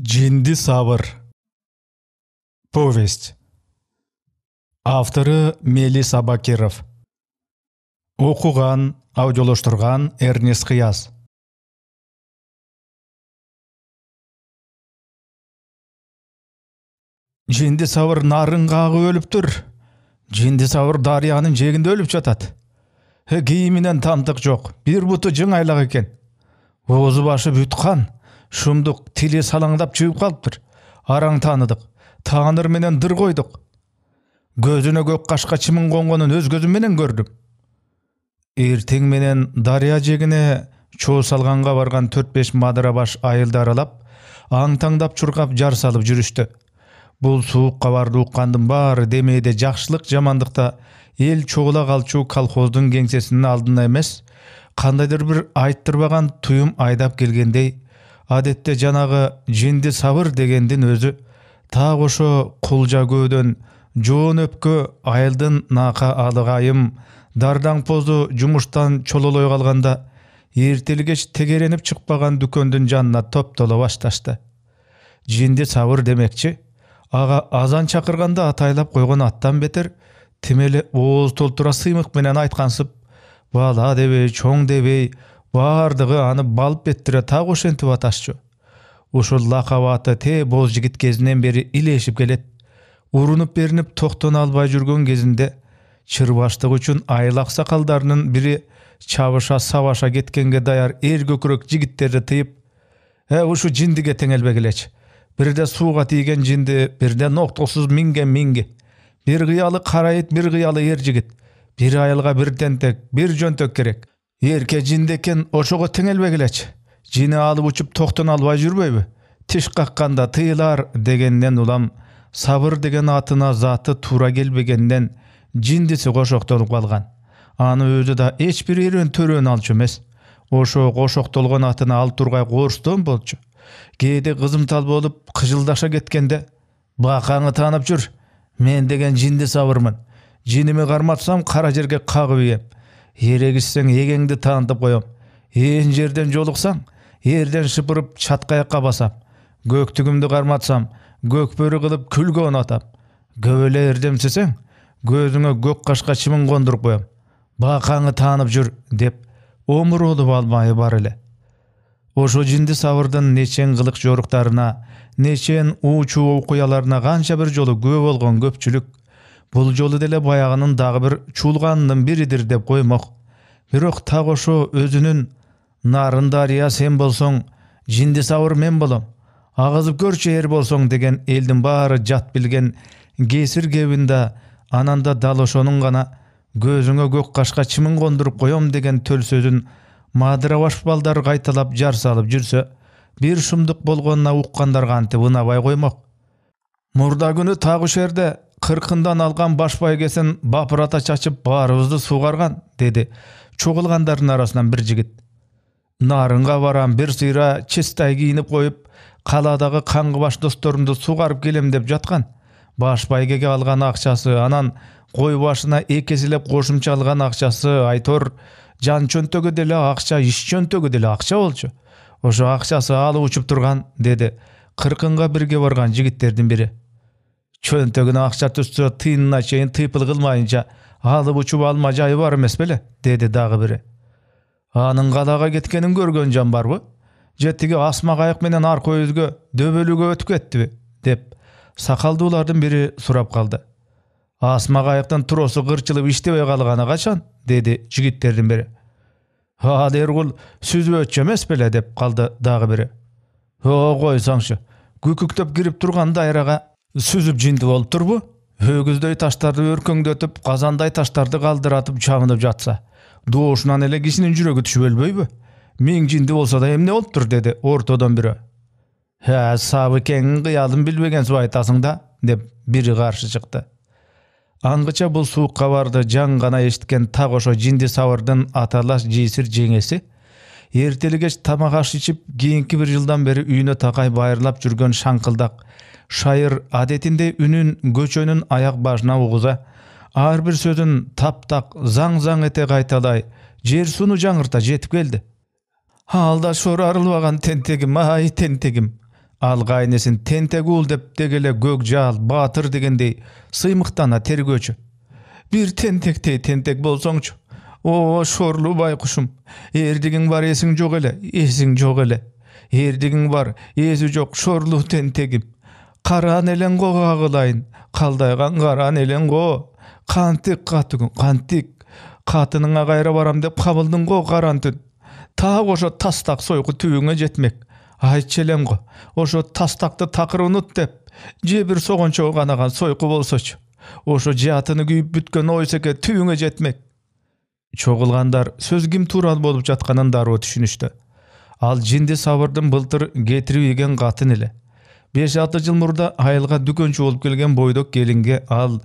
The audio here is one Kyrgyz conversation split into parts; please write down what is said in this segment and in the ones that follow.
Жинди сабыр. Повесть. Авторы Мелис Абакиров. Оқуған, аудиолаштырған Эрнест Қияс. Жинди сабыр нарын қағы өліп тұр. Жинди сабыр дарияның жегінде өліп жатады. Киімінен тамтық жоқ, бір бұты жыңайлақ екен. Оғызы башы бүтқан, шумдық тіле салаңдап жүйіп қалыптыр. Араң таныдық, таныр менен дыр қойдық. Көзіне көк қашқа чымын қонғанын өз көзімменен көрдім. Ертең менен дария жегіне чоо салғанға барған 4-5 мадыра баш айылды аралап, аңтаңдап чурқап жар салып жүрішті. Бұл суыққа барды уққандың бары демейде жақшылық жамандықта ел чоғыла қалчу колхоздың кеңсесінің алдына емес, қандайдыр бір айттырбаған туым айдап келгендей, адетте жанағы жинди сабыр дегендин өзі тағы ошо құлжа көдөн жоон өпкө айылдын нақа алығайым дардаң позу жумуштан чололой қалғанда ертелгеч тегереніп шықпаған дүкөндүн жанына топтоло башташты. Жинди сабыр демекчи, ага азан чакырганда атайлап койгон аттан бетер тимели ооз толтура сыймык менен айткансып, бала дебей, чоң дебей, бардығы аны балып беттіре тағы ошентіп аташчу. Ушул лакабаты те боз жигит кезинен бери илешип келет. Урунуп беринип токтон албай жүргөн кезинде чырбаштык үчүн айыл аксакалдарынын бири чабыша сабаша кеткенге даяр эр көкүрөк жигиттерди тыйып, ушу жиндиге теңелбегилечи. Бирде сууга тийген жинди, бирде ноктосуз минген минги. Бир кыялы карайыт, бир кыялы эр жигит. Бир айылга бир тентек, бир жөнтөк керек. Ерке жинди экен ошого теңелбегилечи. Жини алып учуп токтон албай жүрбөйбү? Тиш какканда тыйылар дегенден улам сабыр деген атына заты туура келбегенден жиндиси кошоктолуп калган. Аны өзү да эч бир эрен төрөн алчу эмес. Ошо кошоктолгон атына ал тургай коорстон болчу. Кээде кызымтал болуп кыжылдаша кеткенде, бакаңы таанып жүр, мен деген жинди сабырмын. Жиними карматсам кара жерге кагып ийем. Ерегишсең егеңди таантып коем. Эн жерден жолуксаң, ерден шыпырып чаткаякка басам. Көктүгүмдү карматсам, көкбөрү кылып күлгө онатам. Көбөлө эрдемсесең, көзүңө көк кашка чымын кондуруп коем. Бакаңы таанып жүр деп омурулуп алмай бар эле. Ошо жинди сабырдын нечен кылык жоруктарына, нечен уучу окуяларына канча бир жолу күбө болгон көпчүлүк бул жолу деле баягынын дагы бир чуулганынын биридир деп коймок. Бирок так ошо өзүнүн нарын дария сен болсоң, жинди сабыр мен болом. Агызып көрчү эр болсоң деген элдин баары жат билген кесир кебинде ананда дал ошонун гана көзүңө көк кашка чымын кондуруп коем деген төл сөзүн мадыра баш балдар кайталап жар салып жүрсө, бир шумдук болгонуна уккандар кантип ынабай коймок. Мурда күнү так ушерде 40-дан алган баш байгесин бапырата чачып баарыбызды сугарган, деди чогулгандардын арасынан бир жигит. Нарынга барам, бир сыйра чистай кийинип коюп, каладагы каңгы баш досторумду сугарып келем деп жаткан. Баш байгеге алган акчасы, анан кой башына экеселеп кошумча алган акчасы, айтор жан чөнтөгү деле акча, иш чөнтөгү деле акча болчу. Ошо акчасы алып учуп турган, деди 40-га бирге барган жигиттердин бири. Чөнтөгүнө акча түстө тыйынына чейин тыйпыл кылмайынча алып учуп алма жайы бар эмес беле, деди дагы бири. Анын калага кеткенин көргөн жан барбы? Же тиги асма кайык менен арка өзгө дөбөлүгө өтүп кеттиби? Деп сакалдуулардын бири сурап калды. Асма кайыктын туросу кырчылып иштебей калганы качан? Деди жигиттердин бири. Дергул сүзүп өтчү эмес беле, деп калды дагы бири. Койсаңчы, күкүктөп кирип турган дайрага сүзүп жинди болуп турбу? Өгүздөй таштарды өркөңдөтүп, казандай таштарды калдыратып чамынып жатса, доошунан эле кишинин жүрөгү түшүп өлбөйбү? Миң жинди болсо да эмне болуптур, деди ортодон бири. Сабы кеңин кыялын билбегенсип айтасың да, деп бири каршы чыкты. Аңгыча бул суук кабарды жан гана эшиткен так ошо жинди сабырдын аталаш жесир жеңеси, эртелигеч тамак аш ичип, кийинки бир жылдан бери үйүнө такай байырлап жүргөн шаңкылдак шайыр адетинде үнүн көчөнүн аяк башына угуза, ар бир сөзүн таптак заң эте кайталай, жер сууну жаңырта жетип келди. Алда шор арылбаган тентегим, ай тентегим. Al gaynesin tentek ul dep degele Gökjal, Batır degendey sıymıktana tergöçü. Bir tentektey tentek bolsoňçu. O şorlu baykuşum. Erdigin var esiň jok ele, esiň jok ele. Erdigin var, esi jok şorlu tentegim. Karan elen go gagylaýyn, kaldaygan karan elen go. Kantik katygın, kantik. Katynyňa gaýra baram dep kabyldyň go karan tün. Ta oşo tastak soýgu tübüňe jetmek. Ayçelem go. Oşo tastakty takır unut dep. Jebir soňço ganagan soýgu bolsaçy. Oşo jihatyny güýüp bütken oýseke tübüňe jetmek. Çoğulgandar söz kim tural bolup jatkanyn daroo düşünüşdi. Al jindi sabırdyň былтыр getirip egen gatyn ele. 5-6 jyl murda ayılga dükönçü bolup gelgen boýdok gelinge al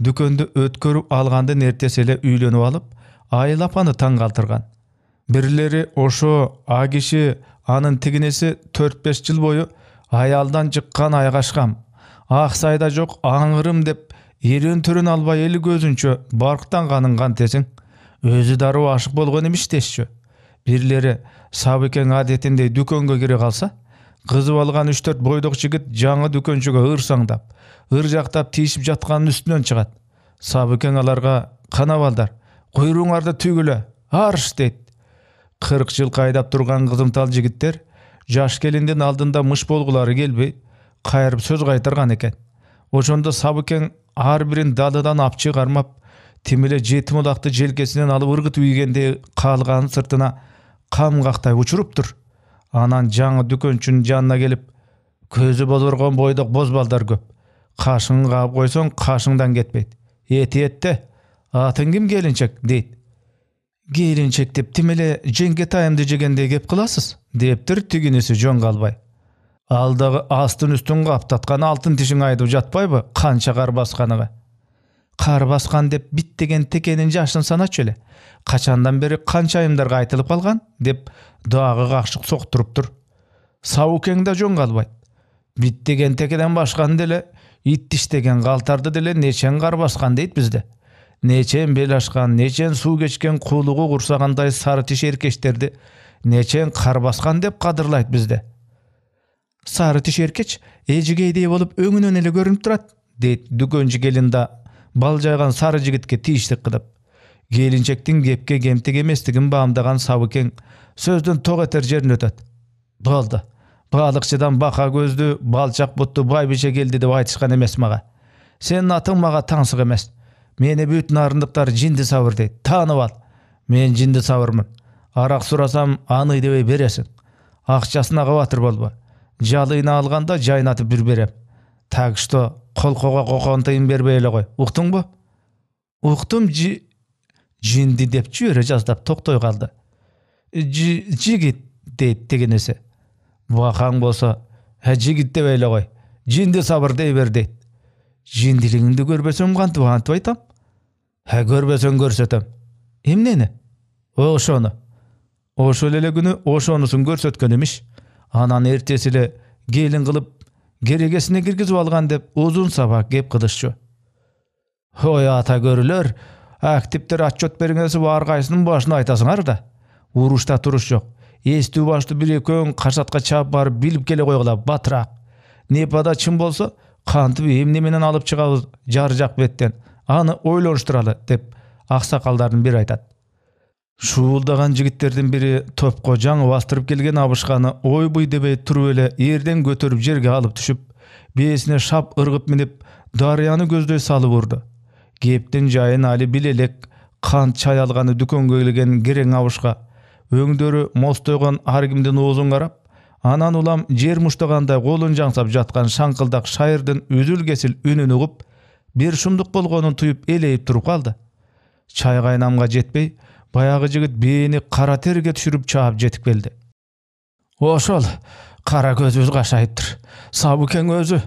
dükönde ötkörüp algandan ertesi ele üýlenip alyp ayıl apany taň galtyrgan. Birleri oşo a kişi anın tiginesi 4-5 jyl boyu ayaldan jykkan aygaşgam. Aksayda jok aňyrym dep eren türün albay eli gözünçö barktan kanıngan tesin. Özü darı aşık bolgan emiş desçö. Birleri sabıken adetinde dükönge gire kalsa, kızıp algan 3-4 boydok jigit жаңы dükönçüge ırsaňdap, ırjaktap tişip jatkanın üstünden çıgat. Sabıken alarga kanabaldar, kuyruğuňarda tügüle, arş deyt. 40 jyl kaydap turgan kızımtal jigitler, jaş gelinden aldında mış bolgulary gelbey, kayırıp söz kaytargan eken. Oşonda sabıken har birin dalıdan apçı garmap, timile jetim ulakty jelkesinden alıp ırgıt üýgende kalganın sırtına kam gaktay uçurupdur. Anan жаңы dükönçünün janına gelip, közü bozorgon boydok bozbaldar köp. Kaşıňy gap koysoň kaşıňdan ketmeyt. Eti ette, atın kim gelinçek deyt. Gelinçek dep timile jenge taýymdy jegende gep kılasız, deyipdir tiginesi Jon Galbay. Aldagy astın üstün gaptatgan altın tişiň aýdyp jatpaýby, kança kar baskanyga. Kar baskan dep bit degen tekenin jaşyn sanaç ele. Kaçandan beri kança aýymdar gaýtılıp kalgan dep dagy gakşyk sokturupdur. Sawukeňde Jon Galbay. Bit degen tekeden başkan dele, it dişdegen galtardy dele neçen kar baskan deyt bizde. Neçen bel aşkan, neçen suw geçken kulugy gursaganday sary tiş erkeçlerdi, neçen kar baskan dep kadyrlayt bizde. Sary tiş erkeç ejigeýdey bolup öňünden ele görünüp turat, deyt dükönçi gelinde baljaygan sary jigitke tiişlik kılıp. Gelinçektin gepke gemtek emesligin baamdagan Sabıken sözdün tok eter jerin ötet. Boldy. Balykçydan baka gözlü, balçak butlu baýbiçe geldi dep aýtышkan emes maga. Senin atyň maga taňsyk emes. Meni büt narындyklar jindi sabır deyt. Tanyp al. Men jindi sabırmyn. Arak surasam any debey beresiň. Akçasyna gabatır bolba. Jalyny alganda jaýnatyp bir berem. Tagşto kolkoga kokontaýyn berbeý ele goý. Uktuňby? Uktum jindi dep jüre jazdap toktoy kaldı. Jigit deyt tegenesi. Bakaň bolsa, ha jigit dep ele goý. Jindi sabır deýber deyt. Jindiligiňdi görbesem kantyp aýtam. Ha görbesem görsetem. Emneni? Oşonu. Oşol ele günü oşonusun görsetken emiş. Anan ertesile gelin kılıp geregesine girgizip algan dep uzun sabak gep kıdışçı. Hoy ata görülür, aktiptir atçot beriňesi bar gaýsynyň başyna aýtasyňar da. Uruşta turuş jok. Esti başly bir ekön kaşatga çap barıp bilip gele goýgula batrak. Nepada çym bolsa, kantyp emne menen alıp çygabys jarjak betten. Any oýlanşdyraly dep aksakallardan biri aýtat. Şuuldagan jigitlerden biri topko жаңы bastırıp gelgen abışkany oy buy debey turup ele yerden götürüp jerge alıp düşüp, beýesine şap ırgıp minip daryany gözдөй salyp urdy. Gepden jaýyn ali bilelek kant çay algany dükönge gelgen gereň abışka öňdöri mostoýgan har kimden ozun garap, anan ulam jer muştaganda golun jaňsap jatgan şaňkyldak şaýyrdan üzül kesil ününi ugup, bir şumduk bolgonuny tuyup eleýip turup kaldy. Çay gaýnamga jetpey, bayağı jigit beýini kara terge düşürüp çaap jetip geldi. Oşol, kara gözüz gaşaýypdyr. Sabıken özü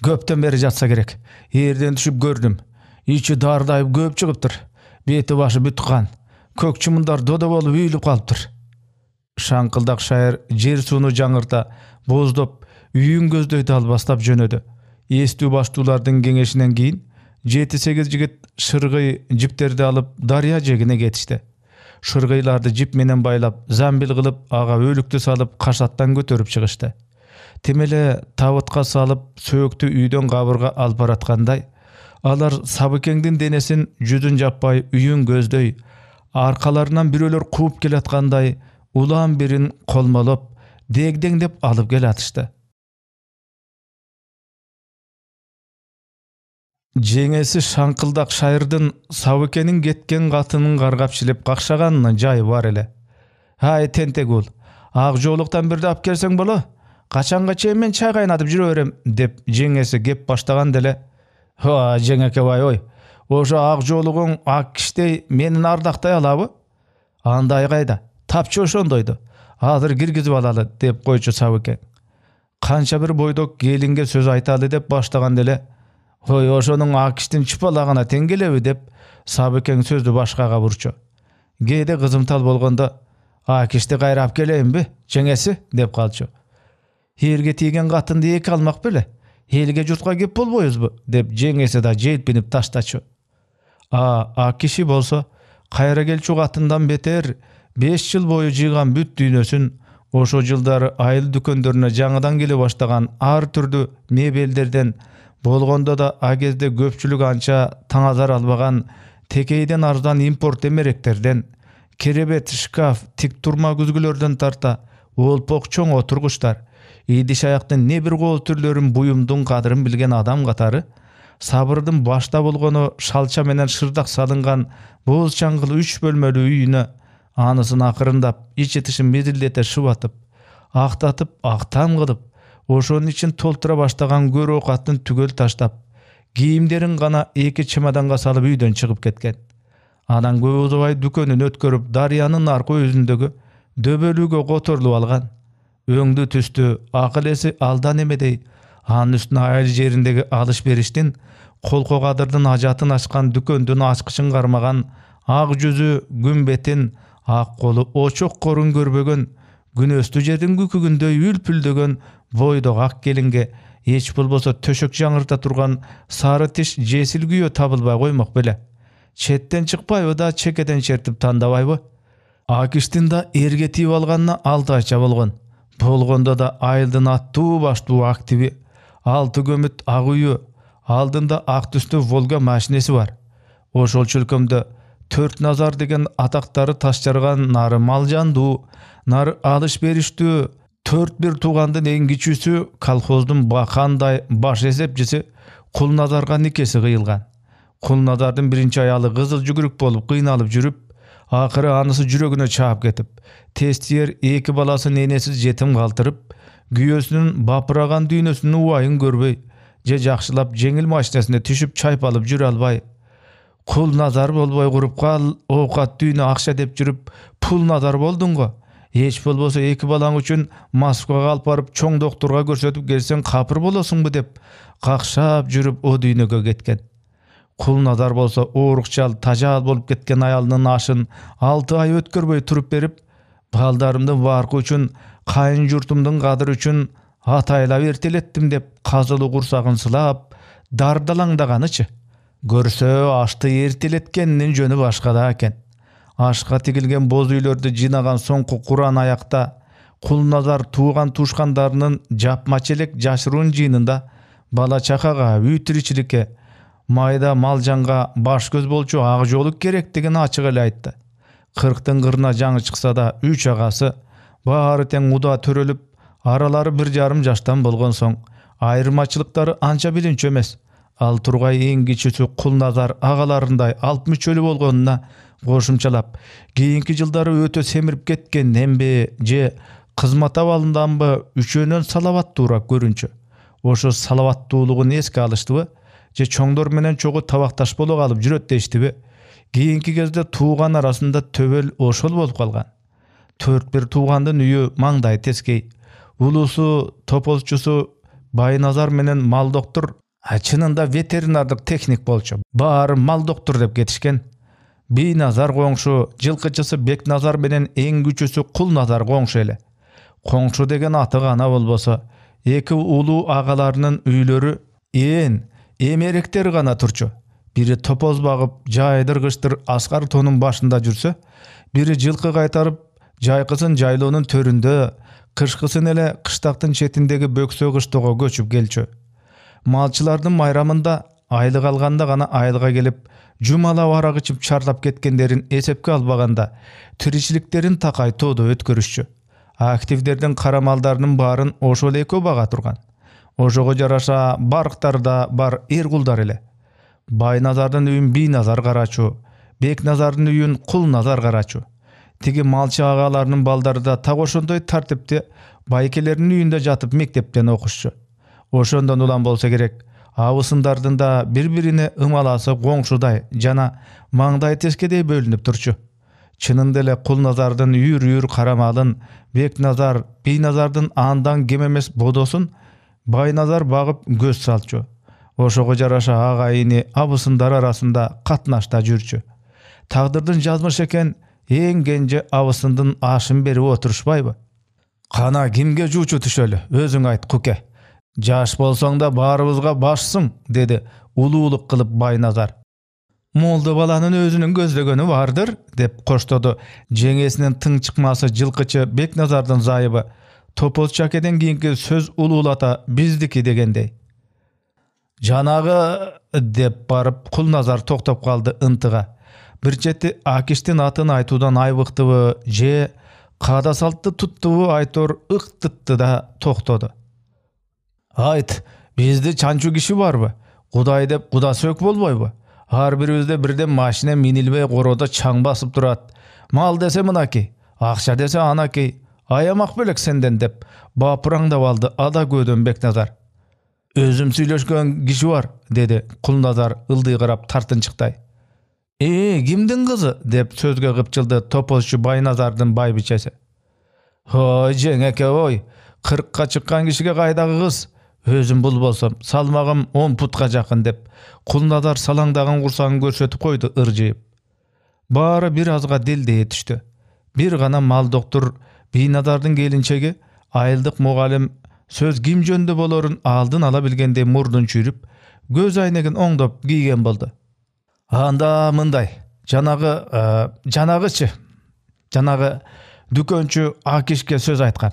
köpten beri jatsa gerek. Yerden düşüp gördüm. İçi dardaýyp köp çygypdyr. Beti başı bütkan. Kökçümündar doda bolup üýlüp kalypdyr. Şaňkyldak şaýyr jer suwuny jaňyrta bozdop üýün gözдөýdi albastap jönödü. Esti başdulardyň geňeşinden giyin 7-8 jigit şırgıy jipterdi alıp darya jegine getişdi. Şırgıylарды jip menen baylap, zambil kılıp, aga ölükti salıp kaşattan götürüp çygyşdy. Темеле табытка салып сөөктү үйдөн кабырга алып бараткандай, алар Сабыкеңдин денесин жүзүн жаппай үйүн көздөй, аркаларынан бирөөлөр кууп келаткандай улам бирин колмолоп, дегдеңдеп алып келатышты. Жеңеси шаңкылдак шайырдын Сабыкенин кеткен катынын каргап-шилеп какшаганына жайы бар эле. Ай тентегул, ак жоолуктан бирди алып келсең боло? Качанга чейин мен чай кайнатып жүрө берем, деп жеңеси кеп баштаган деле. Жеңекебай ой, ошо ак жоолугуң ак киштей менин ардактай алабы? Андай кайда? Тапчы ошондойду. Азыр киргизип алалы, деп койчу Сабыкен. Канча бир бойдок келинге сөз айталы деп баштаган деле. Ой, ошонун ак киштин чыпалагына тең келеби, деп Сабыкен сөздү башкага бурчу. Кээде кызымтал болгондо, ак кишти кайрап келейинби, жеңеси, деп калчу. Элге тийген катынды эки алмак беле? Элге журтка кеп болбойбузбу, деп жеңеси да желпинип таштачу. Ак киши болсо, кайра келчү катындан бетер 5 жыл бою жыйган бүт дүйнөсүн, ошо жылдары айыл дүкөндөрүнө жаңыдан келе баштаган ар түрдүү мебелдерден, болгондо да а кезде көпчүлүк анча таңазар албаган текейден арзан импорт эмеректерден, керебет, шкаф, тик турма күзгүлөрдөн тарта, олпок чоң отургучтар, идиш аяктын не бир кол түрлөрүн буюмдун кадырын билген адам катары, сабырдын башта болгону шалча менен шырдак салынган боз чаңгыл 3 бөлмөлүү үйүнө, анысын акырындап, ичи тышын мезилдете шыбатып, актатып, актам кылып, ошонун ичин толтура баштаган көр оокатын түгөл таштап, кийимдерин гана 2 чемоданга салып үйдөн чыгып кеткен. Анан көп узабай дүкөнүн өткөрүп, Дарыянын аркы өзүндөгү дөбөлүүгө которулуп алган. Өңдү түстү, акыл эси алдан эмедей, анын үстүнө айыл жериндеги алыш бериштин, колко кадырдын ажатын ачкан дүкөндүн ачкычын кармаган, ак жүзү, күмбетин, ак колу очок корун көрбөгөн, күнөстүү жердин күкүгүндөй үлпүлдөгөн бойдок ак келинге эч болбосо төшөк жаңырта турган сары тиш жесил күйөө табылбай коймок беле. Четтен чыкпайбы да чекеден чертип тандабайбы? Ак иштин да эрге тийип алганына 6 айча болгон. Болгондо да айылдын аттуу баштуу активи, 6 көмүт ак үйү, алдында ак түстүү Волга машинеси бар. Ошол чөлкөмдө 4 назар деген атактары таш жарган нары малжандуу, нары алыш бериштүү 4 туугандын эң кичүүсү колхоздун бакандай баш эсепчиси Кулназарга никеси кыйылган. Кулназардын биринчи аялы кызыл жүгүрүк болуп кыйналып жүрүп, акыры анысы жүрөгүнө чаап кетип, тестиер 2 баласын энесиз жетим калтырып, күйөөсүнүн бапыраган дүйнөсүнүн убайын көрбөй, же жакшылап жеңил машинесине түшүп чайпалып жүрө албай, Кулназар болбой куруп кал, оокат дүйнө акча деп жүрүп, Пулназар болдуң го. Эч болбосо 2 балаң үчүн Москвага алып барып чоң доктурга көрсөтүп келсең капыр болосуңбу деп какшап жүрүп о дүйнөгө кеткен. Кулназар болсо оорукчал, тажаал болуп кеткен аялынын ашын 6 ай өткөрбөй туруп берип, балдарымдын баркы үчүн, кайын журтумдун кадыры үчүн атайлап эртелеттим деп казылуу курсагын сылап, дардалаңдаганычы. Көрсө ашты эртелеткенинин жөнү башкада экен. Ашка тигилген боз үйлөрдү жыйнаган соңку Куран аякта Кулназар тууган туушкандарынын жапма-челек жашыруун жыйынында бала чакага, үй тиричиликке, майда малжанга баш көз болчу ак жоолук керектигин ачык эле айтты. 40-тын кырына жаңы чыкса да 3 агасы баары тең уда төрөлүп, аралары 1,5 жаштан болгон соң айырмачылыктары анча билинчүү эмес. Ал тургай эң кичүүсү Кулназар агаларындай 60 болгонуна кошумчалап, кийинки жылдары өтө семирип кеткен эмбе же кызмат абалынданбы үчөөнөн салаваттуураак көрүнчү. Ошо салаваттуулугун эске алыштыбы, же чоңдор менен чогуу табакташ боло калып жүрөт дештиби? Кийинки кезде тууган арасында төбөл ошол болуп калган. 4 туугандын үйү маңдай тескей. Улусу, тополчусу Байназар менен мал доктур, чынында ветеринардык техник болчу. Баары мал доктур деп кетишкен. Бийназар коңшу, жылкычысы Бекназар менен эң күчүүсү Кулназар коңшу эле. Коңшу деген аты гана болбосо, 2 улуу агаларынын үйлөрү эмеректер гана турчу. Бири топоз багып, жайдыр-кыштыр аскар тоонун башында жүрсө, бири жылкы кайтарып, жайкысын жайлоонун төрүндө, Kışkısın ele kıştактын четиндеги Бөксө кыштоого көчүп келчү. Малчылардын майрамында айлык алганда гана айылга келип, жумалап арак ичип чарлап кеткендерин эсепке албаганда тиричиликтерин такай тоодо өткөрүшчү. Активдердин кара малдарынын баарын ошол экөө бага турган. Ошого жараша барктарда бар эркулдар эле. Байназардын үйүн Бийназар карачу, Бекназардын үйүн Кулназар карачу. Тиги малчы агаларынын балдары да так ошондой тартипти байкелердин үйүндө жатып мектептен окушчу. Ошондон улам болсо керек, абысындардын да бири-бирине ымаласы коңшудай жана маңдай тескедей бөлүнүп турчу. Чынында эле Кулназардын үйүр кара малын Бекназар, Бийназардын андан кем эмес бодосун Байназар багып көз салчу. Ошого жараша агайыны абысындар арасында катнашта жүрчү. Тагдырдын жазмышы экен, эң кенже абысындын ашын берип отурушпайбы? Кана кимге жуучу түшөлү, өзүң айт Куке. Жаш болсоң да баарыбызга башсың, деди улуулук кылып Байназар. Молдо баланын өзүнүн көздөгөнү бардыр, деп коштоду жеңесинин тың чыкмасы жылкычы Бекназардын зайыбы. Топоз чакеден кийинки сөз улуулата биздики дегендей. Жанагы деп барып Кулназар токтоп калды ынтыга. Бир чети Акиштин атын айтуудан айбыктыбы же каада салтты туттубу айтор ыктытты да токтоду. Айт, бизди чанчу киши барбы? Кудай деп куда сөк болбойбу? Ар бирибизде бирден машина минилбей короодо чаң басып турат. Мал десе мынакей, акча десе анакей. Аямак белек сенден деп бапыраңдап алды ада көдөн Бекназар. Өзүм сүйлөшкөн киши бар, деди Кулназар ылдыйгырап тартынчыктай. Кимдин кызы? Деп сөзгө кыпчылды топозчу Байназардын байбичеси. Ой, жеңеке ой, 40ка чыккан кишиге кайдагы кыз? Өзүм бул болсом, салмагым 10 путка жакын деп Кулназар салаңдаган курсагын көрсөтүп койду ыржыйып. Баары бир азга делдее түштү. Бир гана мал доктур Бийназардын келинчеги, айылдык мугалим сөз ким жөндө болорун алдын ала билгендей мурдун чүйрүп, көз айнегин оңдоп кийген болду. Анда мындай, жанагычы дүкөнчү Акишке сөз айткан,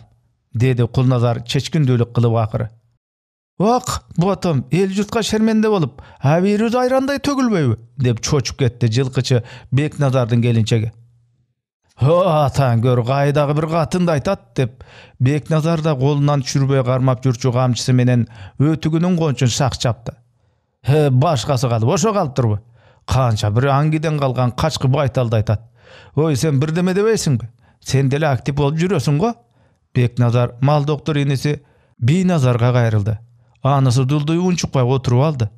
деди Кулназар чечкиндүүлүк кылып акыры. Ак, ботом, эл журтка шерменде болуп, абийирибиз айрандай төгүлбөйбү? Деп чочуп кетти жылкычы Бекназардын келинчеги. Атаң көр, кайдагы бир катынды айтат, деп Бекназар да колунан чүрбөй кармап жүрчү камчысы менен өтүгүнүн кончун шак чапты. Башкасы калып, ошо калыптырбы? Канча бир аңгиден калган качкы байталды айтат. Ой, сен бирдеме дебейсиңби? Сен деле актив болуп жүрөсүң го? Бекназар мал доктор иниси Бийназарга кайрылды. Анысы дулдуй унчукпай отуруп алды.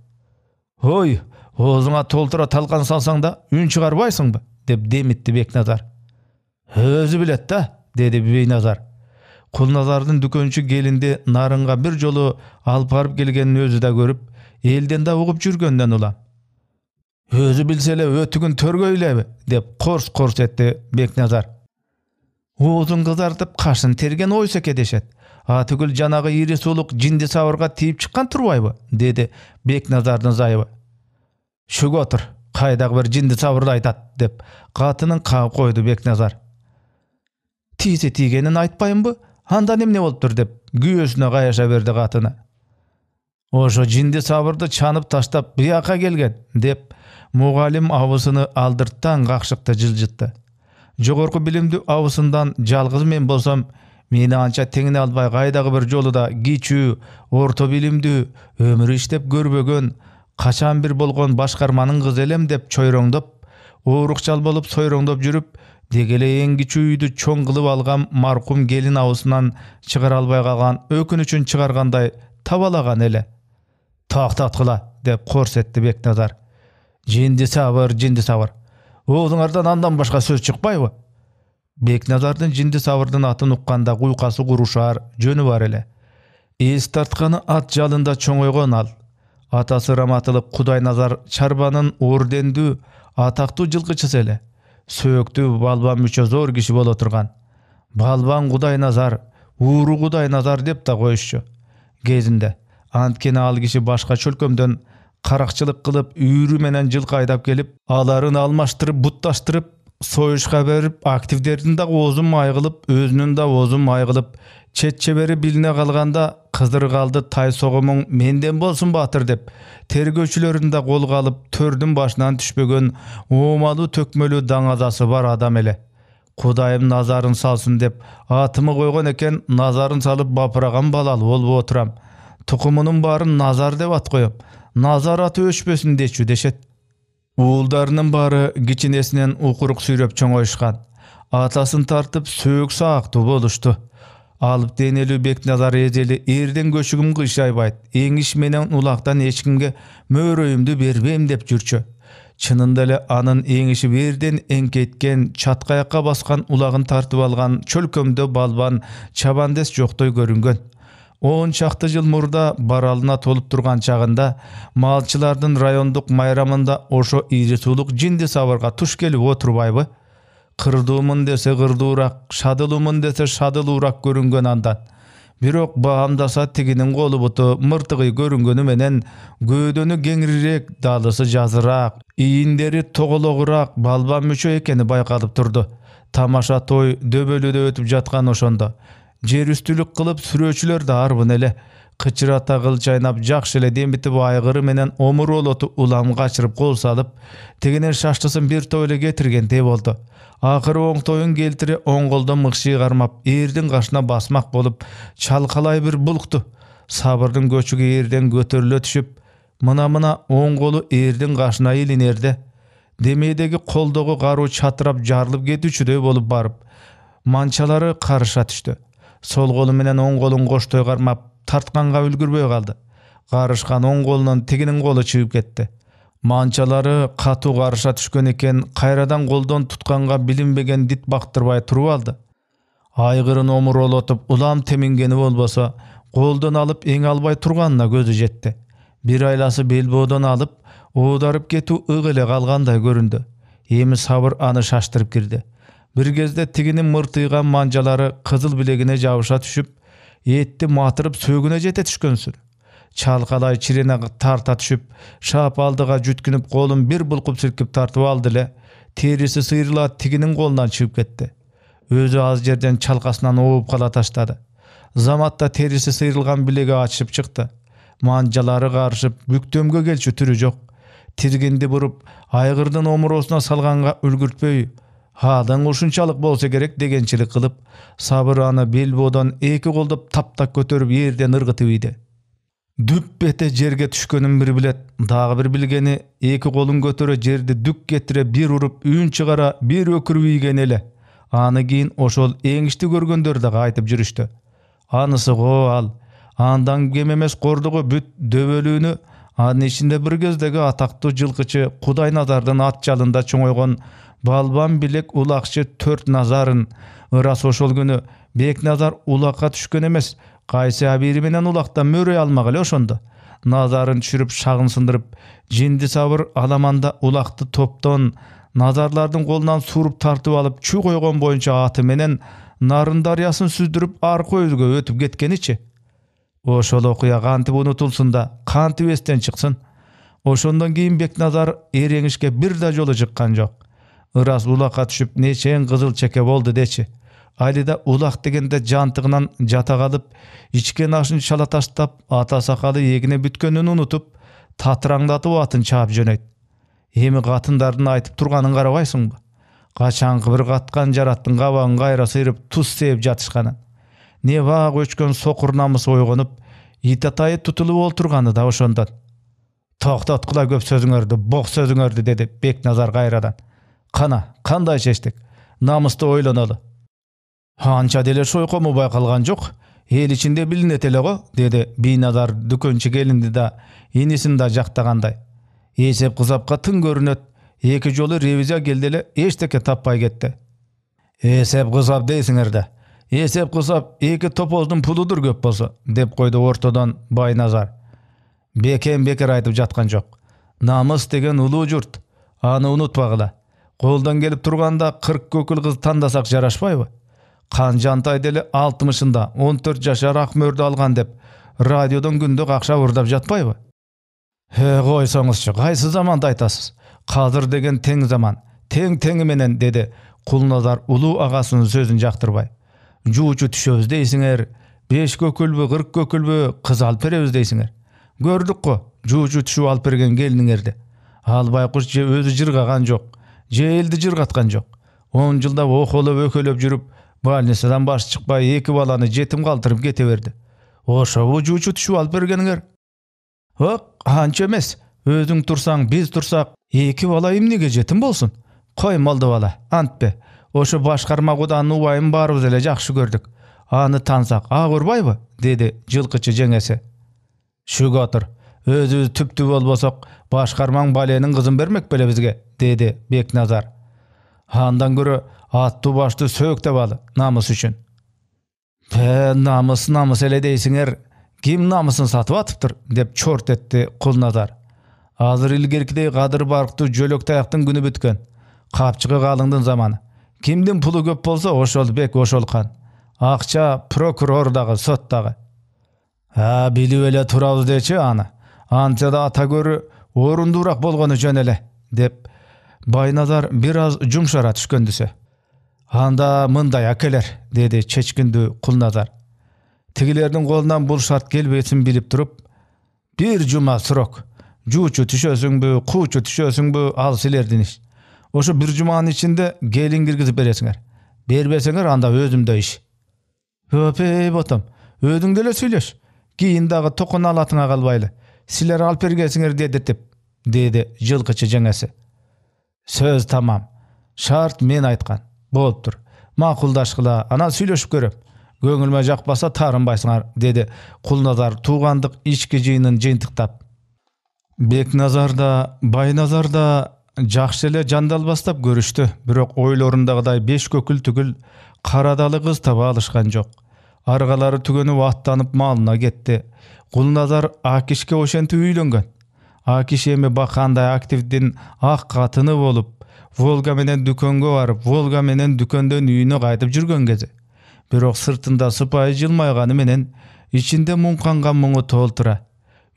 Ой, оозуңа толтура талкан салсаң да үн чыгарбайсыңбы? Деп демитти Бекназар. Өзү билет да, деди Бийназар. Кулназардын дүкөнчү келинди нарынга бир жолу алып барып келгенин өзү да көрүп, элден да угуп жүргөндөн улам. Өзү билсе эле өтүгүн төргөйлеби, деп корс этти Бекназар. Оозун кызартып кашын терген ойсеке дешет. Түгүл жанагы ири сулук жинди сабырга тийип чыккан турбайбы? Деди Бекназардын зайыбы. Шуга отур, кайдагы бир жинди сабырды айтат, деп катынын кагып койду Бекназар. Тийсе тийгенин айтпайынбы? Андан эмне болуптур, деп күйөөсүнө каяша берди катыны. Ошо жинди сабырды чанып таштап бияка келген, деп мугалим абысыны алдырттан какшыкты жылжытты. Жогорку билимдүү абысындан жалгыз мен болсом, мени анча теңине албай кайдагы бир жолу да кичүү, орто билимдүү, өмүрү иштеп көрбөгөн, качан бир болгон башкарманын кызы элем деп чойроңдоп, оорукчал болуп сойроңдоп жүрүп, дегеле эң кичүү үйдү чоң кылып алган маркум келин абысынан чыгара албай калган өкүнүчүн чыгаргандай табалаган эле. Тактаткыла, деп корсетти Бекназар. Жинди сабыр. Оозуңардан андан башка сөз чыкпайбы? Бекназардын жинди сабырдын атын укканда куйкасы курушар, жөнү бар эле. Эс тартканы ат жалында чоңойгон ал. Атасы раматылык Кудайназар чарбанын ордендүү, атактуу жылкычысы эле. Сөктүү балбан мүчө зор киши боло турган. Балбан Кудайназар, ууру Кудайназар деп да коюшчу. Кезинде анткени ал киши башка чөлкөмдөн каракчылык кылып, үйрү менен жылкы айдап келип, аларын алмаштырып, бутташтырып, союшка берип, активдердин да оозун май кылып, өзүнүн да оозун май кылып, Четчебери билине калганда Кыздыргалды тай согумуң менден болсун батыр деп тергөөчүлөрүн да колго алып төрдүн башынан түшпөгөн оомалуу төкмөлүү даңазасы бар адам эле. Кудайым назарын салсын деп атымы койгон экен, назарын салып бапыраган балалы болуп отурам. Тукумунун баарын Назар деп ат коём. Назар аты өчпөсүн дечү дешет. Уулдарынын баары кичинесинен укурук сүйрөп чоңоюшкан. Атасын тартып сөөк саактуу болушту. Алып денелүү Бекназар эжели эрден көчүгүм кыйшайбайт. Эңиш менен улактан эч кимге мөөрөйүмдү бербейм деп жүрчү. Чынында эле анын эңиши эрден эңкейткен, чаткаякка баскан улагын тартып алган чөлкөмдө балбан чабандес жоктой көрүнгөн. 10 чакты жыл мурда баралына толуп турган чагында малчылардын райондук майрамында ошо ири сулук жинди сабырга туш келип отурбайбы? Кырдуумун десе кырдуураак, шадылуумун десе шадылуураак көрүнгөн андан. Бирок баамдаса тигинин колу буту мыртыгы көрүнгөнү менен көөдөнү кеңирирээк, далысы жазыраак, ийиндери тогологураак балбан мүчө экени байкалып турду. Тамаша той дөбөлүдө өтүп жаткан ошондо. Жер үстүлүк кылып сүрөөчүлөр да арбын эле. Кычырата кылчайнап жакшы эле демитип айгыры менен омур олоту улам качырып кол салып, тигинен шаштысын бир топ эле кетиргендей болду. Акыры оң тоюн келтире оң колдон мыкшый кармап, эрдин кашына басмак болуп, чалкалай бир булкту. Сабырдын көчүгү эрден көтөрүлө түшүп, мына оң колу эрдин кашына илинерде, демейдеги колдогу каруу чатырап жарылып кетүүчүдөй болуп барып, манчалары карыша түштү. Сол колу менен оң колун коштой кармап, тартканга үлгүрбөй калды. Карышкан оң колунун тигинин колу чыгып кетти. Манчалары катуу карыша түшкөн экен, кайрадан колдон тутканга билинбеген дит бактырбай туруп алды. Айгырын омур олотуп улам темингени болбосо, колдон алып эң албай турганына көзү жетти. Бир айласы белбоодон алып, оодарып кетүү ык эле калгандай көрүндү. Эми сабыр аны шаштырып кирди. Бир кезде тигинин мыртыйган манжалары кызыл билегине жабыша түшүп, этти матырып сөөгүнө жете түшкөнсүн. Чалкалай чирене тарта түшүп, шап алдыга жүткүнүп колун бир булкуп силкип тартып алды эле, териси сыйрыла тигинин колунан чыгып кетти. Өзү аз жерден чалкасынан ооп кала таштады. Заматта териси сыйрылган билеги ачышып чыкты. Манжалары карышып, бүктөмгө келчү түрү жок. Тиргинди буруп, айгырдын омуросуна салганга үлгүртпөй, Хадан ушунчалык болсо керек дегенчилик кылып, сабыр аны белбоодон эки колдоп таптак көтөрүп эрден ыргытып ийди. Дүп бете жерге түшкөнүн бир билет, дагы бир билгени эки колун көтөрө жерди дүк кетире бир уруп үн чыгара бир өкүрүп ийген эле. Аны кийин ошол эңишти көргөндөр да айтып жүрүштү. Анысы го ал. Андан кем эмес кордугу бүт дөбөлүүнү, анын ичинде бир кездеги атактуу жылкычы Кудай Назардын ат жалында чоңойгон балбан билек улакчы Төрт Назарын, ырас ошол күнү Бекназар улакка түшкөн эмес, кайсы абири менен улактан мөрөй алмак эле ошондо. Назарын түшүрүп шагын сындырып, жинди сабыр аламанда улакты топтон Назарлардын колунан суруп тартып алып, чүй койгон боюнча аты менен Нарын дарыясын сүздүрүп арка өзгө өтүп кеткеничи. Ошол окуя кантип унутулсун да, кантип эстен чыксын. Ошондон кийин Бекназар эреңишке бир да жолу чыккан жок. Ырас улакка түшүп нечен кызыл чеке болду дечи. Айда улак дегенде жантыгынан жата калып, ичкен ашын чала таштап, ата сакалы эгине бүткөнүн унутуп, татыраңдатып атын чаап жөнөйт. Эми катындардын айтып турганын карабайсыңбы? Качанкы бир каткан жараттын кабагын кайра сыйрып туз сээп жатышканын. Не бак өчкөн сокур намысы ойгонуп, итатайы тутулуп олтурганы да ошондон. Токтоткула көп сөзүңөрдү, бок сөзүңөрдү, деди Бекназар кайрадан. Кана, кандай чечтик? Намысты ойлонолу. Анча деле шойкому байкалган жок. Эл ичинде билинет эле го, деди Бийназар дүкөнчү келинди да, инисин да жактагандай. Эсеп кызапка тың көрүнөт. Эки жолу ревизия келди эле, эчтеке таппай кетти. Эсеп кызап дейсиңер да. Эсеп кызап эки топоздун пулудур көп болсо, деп койду ортодон Байназар. Бекер айтып жаткан жок. Намыс деген улуу журт. Аны унутпагыла. Колдон келип турганда 40 көкүл кыз тандасак жарашпайбы? Канжантай деле 60-ында 14 жашар ак мөрдү алган деп радиодон күндө акча урдап жатпайбы? Койсоңузчу, кайсы заманда айтасыз? Казыр деген тең заман. Тең менен, деди Кулназар улуу агасынын сөзүн жактырбай. Жуучу түшөбүз дейсиңер, 5 kökülbü 40 kökülbü kız alıp berебиз deysiňer. Gördük go, juju түшүп alıp bergen geliniňerdi. Al baykuş je özü jırgagan jok, je eldi jırgatkan jok. 10 жылda okolop ökölöp жүрүp, больницадан baş çykpay 2 balany jetim kaltırıp kete berdi. Oşa bu juju түшүp alıp bergeniňer. Hok, ança emes. Özüň tursaň, biz tursak, 2 bala emnege jetim bolsun. Koy maldy bala, antbe. Oşo başkarma gudanın ubayın barыбыз ele jakşı gördük. Anı tansak, agurbayby? Dedi jılkıçı jengesi. Şu gotur, özüz tüptü bolbosak, başkarmaň baleniň kızyn bermek bele bizge, dedi Beknazar. Handan görü attu başty sökte baly, namys üçin. Namys ele deysiňer, kim namysyny satyp atypdyr, dep çort etdi Kulnazar. Hazır ilgerkidey gadyr barkty jölök taýakdyň güni bütken. Kapçıga galyňdyň zamany. Kimdin pulu köp bolsa oşol bek oşol kan. Akça prokurordagy, sotdagy. Ha, bilip ele turabız deçi ana. Ançada ata görü orundurak bolgony jön ele, dep Baynazar biraz jumşara düşkendise. Anda mınday akeler, dedi çeçkindi Kulnazar. Tigilerdiň golundan bul şart gelbesin bilip durup, bir juma sürok. Juçu tüşösüňbü, kuçu tüşösüňbü al silerdin iş. Oşo bir jumanyň içinde gelin girgizip beresiňer. Berbeseňer anda özümde iş. Höpe botam, özüňde ele süýleş. Giýindagy tokun alatyňa galbaýly. Siler alyp bergesiňer dedirtip, dedi jylkyçy jengesi. Söz tamam. Şart men aýtgan. Bolupdyr. Makuldaşgyla ana süýleşip görüp. Göňülme jakbasa tarynbaýsyňar, dedi Kulnazar tuğandyk içki jynyny jyntыктap. Beknazar da, Baynazar da jakşı ele jandal bastap görüşdü. Birok oýlaryndagyday 5 kökül tügül karadaly kız taba alışgan jok. Argalary tügeni wagtlanyp malyna getdi. Kulnazar Akişke oşenty üýlengen. Akiş emi bakanday aktivdin ak katyny bolup, Volga menen dükönge baryp, Volga menen dükönden üýüne gaýdyp жүрgen gezi. Birok sırtynda sypaý jylmaýgany menen içinde munkangan muňu toltura.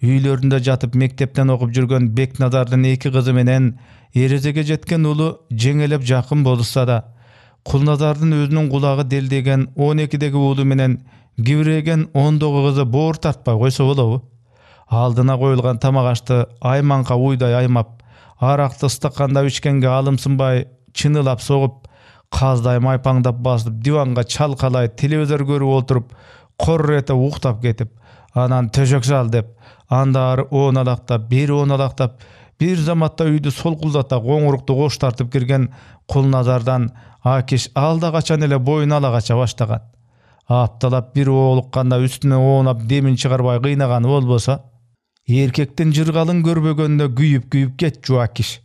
Üýlerinde jatyp mektepden okup жүрgen Beknazardyň 2 kızı menen erezege jetken ulu jeňelep jakyn bolsa da, Kulnazardyň özüniň gulagy deldegen 12-degi ulu menen gibregen 19 kızı bor tartpay goýsa bolady. Aldyna goýulgan tamak aşty aymanka uýday aýmap, arakty stakanda içkenge alymsynbay çynylap sogup, kazday maypaňdap basyp divanga çalkalaý telewizor görüp oturup, korrete uktap getip, anan töşek sal dep, andary on alaktap, biri on alaktap, bir zamatda üýdi solkuldata goňurukdy goş tartyp girgen Kulnazardan Akiş alda gaçan ele boyun ala gaça başlagan. Aptalap bir oğlukkanda üstüne oğunap demin çıgarbay gıynagany bolbosa, erkekten jırgalyn görbegönde güýüp getju Akiş.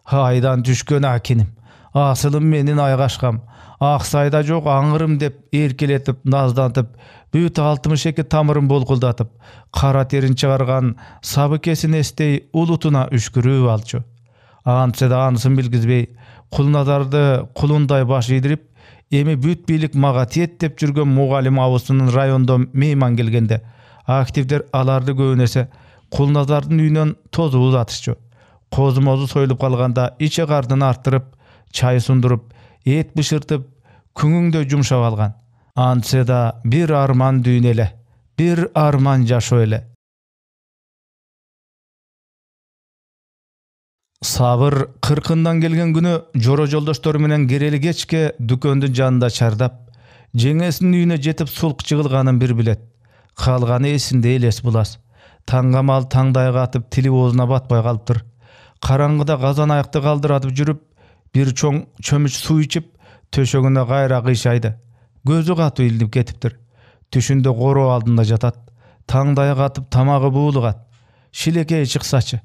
Haydan düşkön akinim, asylym menin aygaşkam, aksayda jok aňyrym dep erkeletip nazdantyp, büt 62 tamyrym bolkuldatyp, kara terin çıgargan sabı kesin estey ulutuna üçkürüp alçy. Ançada anysyn bilgizbey, Kulnazardy kulunday baş ýedirip, emi büt bilik maga tiýet dep жүрgen mugalim awusynyň raýonda mehman gelgende, aktivler alardy göwnese, Kulnazardyň üýünden tozu uzatışçy. Kozumozu soýulyp kalganda içe gardyny artdyryp, çay sundurup, et bışırtıp, küňüňde jumşap algan. Ançada bir arman düýnele, bir arman jaşoyle. Sabır 40-ndan gelgen günü joro joldaşlary menen gereli geçke düköndүn janynda çardap, jeňesiniň üýüne jetip sulk çygylganyny bir bilet. Kalgany esinde eles bulas. Taňgamal taňdaýga atyp tili ozuna batpay galypdyr. Karaňgyda gazan aýakty galdyratyp жүрüp, bir çoň çömüç su içip, töşegine gaýra gyşaýdy. Gözü gaty ilinip ketipdir. Tüşünde goro aldynda jatat. Taňdaýga atyp tamagy buwlugat. Şileke çyksaçy.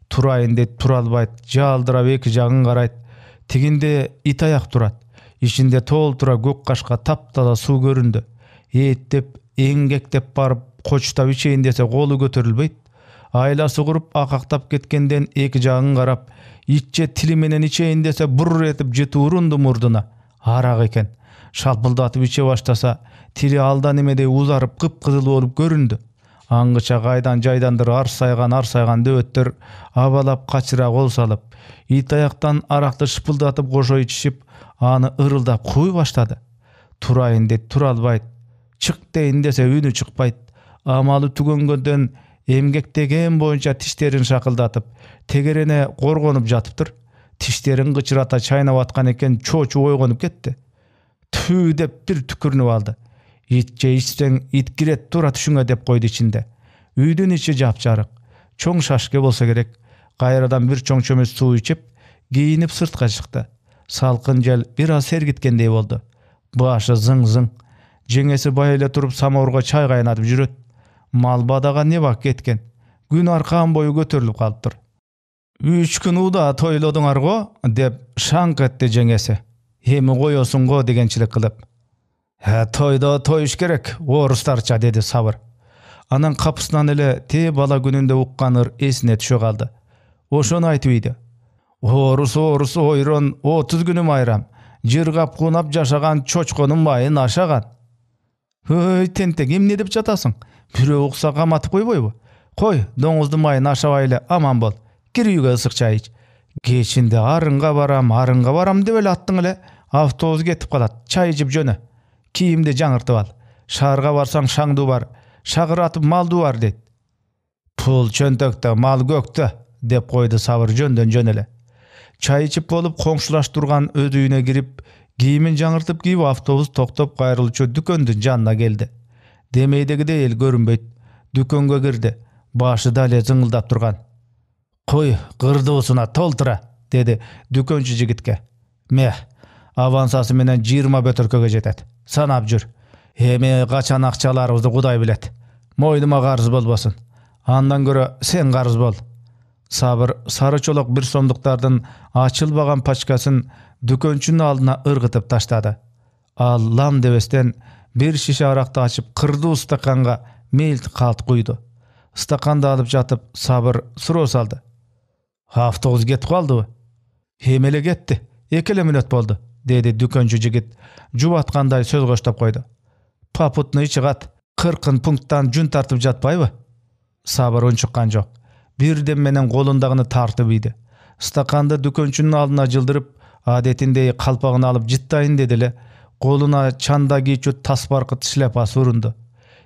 Turaýyn dep turalbaýt, jaldyrap eki jagyn garaýt. Tiginde it ayak turat. İçinde toltura gök kaşka taptala su göründü. Eýtdep, eňgektep baryp, koçtap içeýin dese golu götürülbeýt. Aýlasy gurup akaktap ketkenden eki jagyn garap, içe tili menen içeýin dese burr etip jeti urundy murduna. Arak eken. Şalpyldatyp içe başlasa, tili aldan emedey uzaryp kıpkızıl bolup göründü. Aňgyça gaýdan jaýdandyr arsaygan döwetler abalap kaçıra gol salyp, it ayaktan arakty şıpıldatyp goşo içişip, any ırıldap kuy başlady. Turaýyn dep turalbaýt. Çık deyin dese ünü çıkpayt. Amalı tügengönden emgektegen boyunca tişlerin şakıldatıp, tegerene korgonup jatıptır. Tişlerin gıçırata çaynap atkan eken çoçu oygonup ketdi. Tüy dep bir tükürünüp aldı. İtçe içsen it giret dura tüşüňe dep koydu içinde. Üydün içi japjarık. Çoň şaşke bolsa gerek. Gaýradan bir çoň çömez suw içip, giyinip sırtga çykdy. Salkyn jel biraz sergitgendey boldu. Başı zyň-zyň. Jeňesi baýla turup samawurga çay gaýnatyp jüret. Malbadaga ne bak ketken. Gün arkan boyu götürülüp kalıptır. 3 gün uda toyladyňar go dep şank etdi jeňesi. Hemi goýosun go degençilik kılıp. Ha toyda toyuş gerek, orustarça dedi Sabır. Anan kapısından ele te bala gününde ukkanır esine düşe kaldı. Oşonu aytıbıydı. Orus oyron 30 günüm ayram. Jirgap kunap jaşagan çoçkonun bayın aşagan. Höy tentek emne dep jatasың? Bire uksa kamatıp koyboybu. Koy, doňuzdy mayın aşabayla aman bol. Gir üýge ısık çay iç. Geçinde arınga baram dep ele attyň ele. Avtobus getip kalat. Çay içip jönö. Kiyimde jaňyrtyp al. Şaharga barsaň şaňdy bar. Şagır atıp maldy bar deyt. Pul çöntökde, mal gökde dep koydu Sabır jönden jönele. Çay içip bolup koňşulaş durgan öz üýüne girip, giyimin jaňyrtyp giyip avtobus toktop gaýrylçy düköndün janına geldi. Demeýdegide el görünbeyt. Dükönge girdi. Başı da ele zyňyldap turgan. Koy, gırdybysına toltura dedi dükönçü jigitke. Meh, avansasy menen 20 bötürköge jetet. Sanap jür. Heme gaçan akçalarybızdy Hudaý bilet. Moýnuma garz bolbasyn. Andan göre sen garz bol. Sabır sarı çolak bir somduklardan açılbagan paçkasın dükönçünün aldyna ırgıtıp taşladı. Allam debesten bir şişe arakta açıp kırdı ustakanga meylt kalt koydu. Stakanda alıp jatıp Sabır suro saldı. Avtobus getip kaldı. Hemele getdi. 2 minut boldu, dedi dükönçü jigit. Jubatkanday söz goştap koydu. Paputny çygat, 40 punkttan jün tartıp jatpaýby? Sabır onçukkan jok. Birden menen golundagyny tartyp idi. Stakanda dükönçünün aldyna jyldyrıp, adetindey kalpagyny alıp jyttaýyn dedile. Goluna çanda giýçü tasbarkyt şlepasy urundu.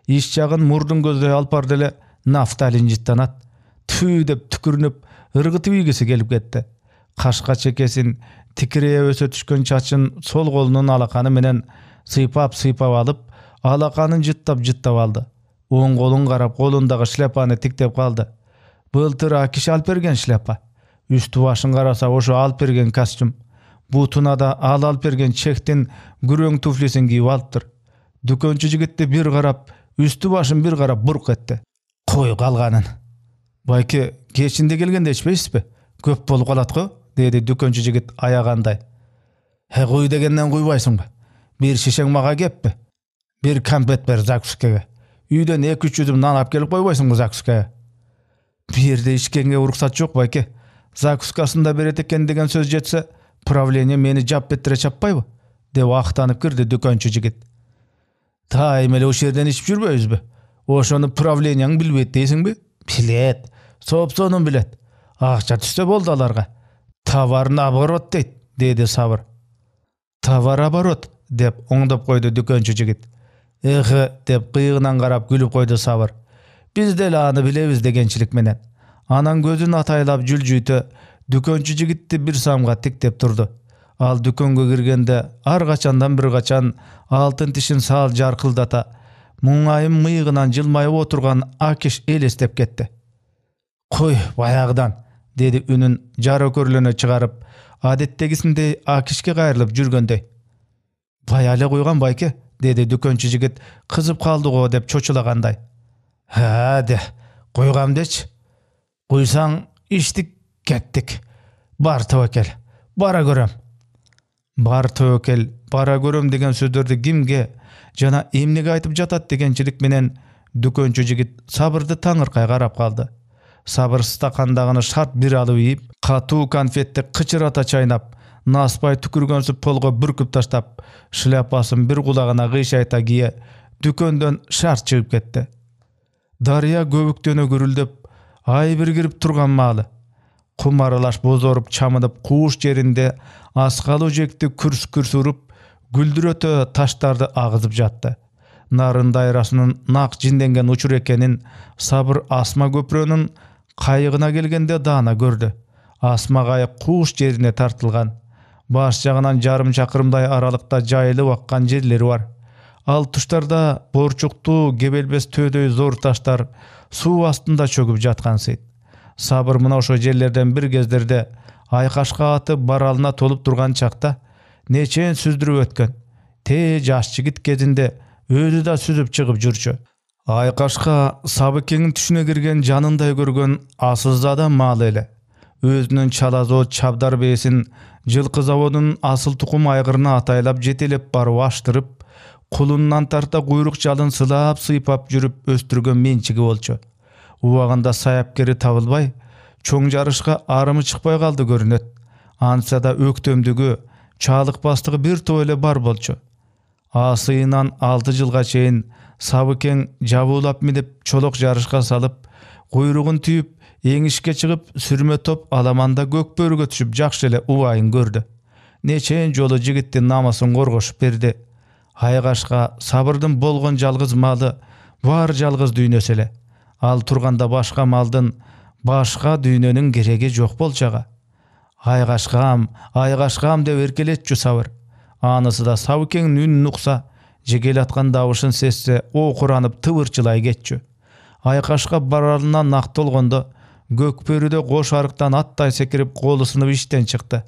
İşçagyn murdun gözдөй alpar dele naftalin jyttanat. Tüy dep tükürünüp, ırgıtıp üýgesi gelip ketdi. Kaşka çekesin, tikireye öse düşkön çaçın sol golunun alakany menen sypap alıp, alakanın jyttap aldı. Oň golun garap golundagy şlepany tiktep kaldı. Bıltır Akiş alıp bergen şlepa. Üstü başyn garasa oşo alıp bergen kostüm. Butuna da alıp bergen çektin güröň tuflisin giyip alypdyr. Dükönçü jigitdi bir garap, üstü başyn bir garap burk etdi. Koy kalganın. Baýky geçinde gelgende içmeýsizbi? Köp bolup kalatgo, dedi dükönçü jigit ayaganday. He koy degenden koybaýsyňby? Bir şişeň maga geppi? Bir kampet ber Zakuskege. Üýden 2-3 ýüzüm nan alıp gelip koybaýsyňby Zakuskege? Bir de işkenge ruhsat jok baýky. Zakuskasynda beret eken degen söz jetse, pravleniýe meni jap ettire çappaýby? Dep aktanyp girdi dükönçü jigit. Taýym ele o şerden içip jürbeýizbi? Oşonu pravleniýaň bilbet deýsiňbi? Bilet. Sopsonun bilet. Akça düşse boldu alarga. Tavarın aborot deyt, dedi Sabır. Tavar aborot, dep oňdap koydu dükönçü jigit. Dep kıyığınan garap gülüp koydu Sabır. Biz de lany bilebiz degençilik menen. Anan gözün ataylap jüljüýtü, dükönçü jigitdi bir samga tiktep turdu. Al dükönge girgende argaçandan bir gaçan altın tişin sal jarkıldata, muňaýym mıyıgınan jylmaýyp oturgan Akiş elestep ketdi. Koy baýagdan, dedi ünün jara körlene çıgarıp, adettegisinde Akişke gaýrylyp jürgendey. Baýala koygan baýky, dedi dükönçü jigit kızıp kaldı go dep çoçulaganday. Ha de, koygam deç. Koysaň içtik kettik. Bar tawakkel, bara görem. Bar tawakkel, bara görem degen sözlerdi kimge jana emnege aýtyp jatat degençilik menen dükönçü jigit Sabırdy taňyrkay garap kaldı. Sabır stakandagyny şart bir alyp ýyp, katu konfetde kıçırata çaynap, naspaý tükürgönsi polga bürküp taştap, şlepasyny bir gulagyna gıýşaýta giýe, dükönden şart çygyp ketdi. Darya göbükdöne gürüldep, ay bir girip turgan maly. Kumaralaş bozorup çamydyp kuş jerinde askaly ojekdi kürs urup, güldüröte taştardy agyzyp jatdy. Nарын дайрасынын нак жинденген учур экенин Сабыр Асма көпүрөнүн кайыгына келгенде даана көрдү. Асма кайык кууш жерине тартылган. Баш жагынан жарым чакырымдай аралыкта жайылып аккан жерлери бар. Ал туштарда борчуктуу кебелбес төөдөй зор таштар суу астында чөгүп жаткан сейт. Сабыр мына ошо жерлерден бир кездерде айкашка атып баралына толуп турган чакта нечен сүздүрүп өткөн. Те жаш жигит кезинде өзү да сүзүп чыгып жүрчү. Айкашка Сабыкеңдин түшүнө кирген жанындай көргөн асылзада мал эле. Өзүнүн чала завод чабдар бээсин жылкы заводунун асыл тукум айгырына атайлап жетелеп барып аштырып, кулунан тарта куйрук жалын сылап сыйпап жүрүп өстүргөн менчиги болчу. Убагында саяпкери табылбай, чоң жарышка арымы чыкпай калды көрүнөт. Анса да өктөмдүгү, чаалык бастыгы бир топ эле бар болчу. Асыйынан 6 жылга чейин Сабыкең жабуулап минип чолок жарышка салып, куйругун түйүп, эңишке чыгып, сүрмө топ аламанда көк бөрүгө түшүп жакшы эле убайын көрдү. Нечен жолу жигиттин намысын коргошуп берди. Айкашка Сабырдын болгон жалгыз малы бар жалгыз дүйнөсү эле. Ал турганда башка малдын, башка дүйнөнүн кереги жок болчу. Айкашкам деп эркелетчү Сабыр. Анысы да Сабыкеңдин үнүн укса, жегел аткан дабышын сезсе, окуранып тыбырчылай кетчү. Айкашка барарына нак толгондо, көкбөрүдө кош арыктан аттай секирип колу сынып иштен чыкты.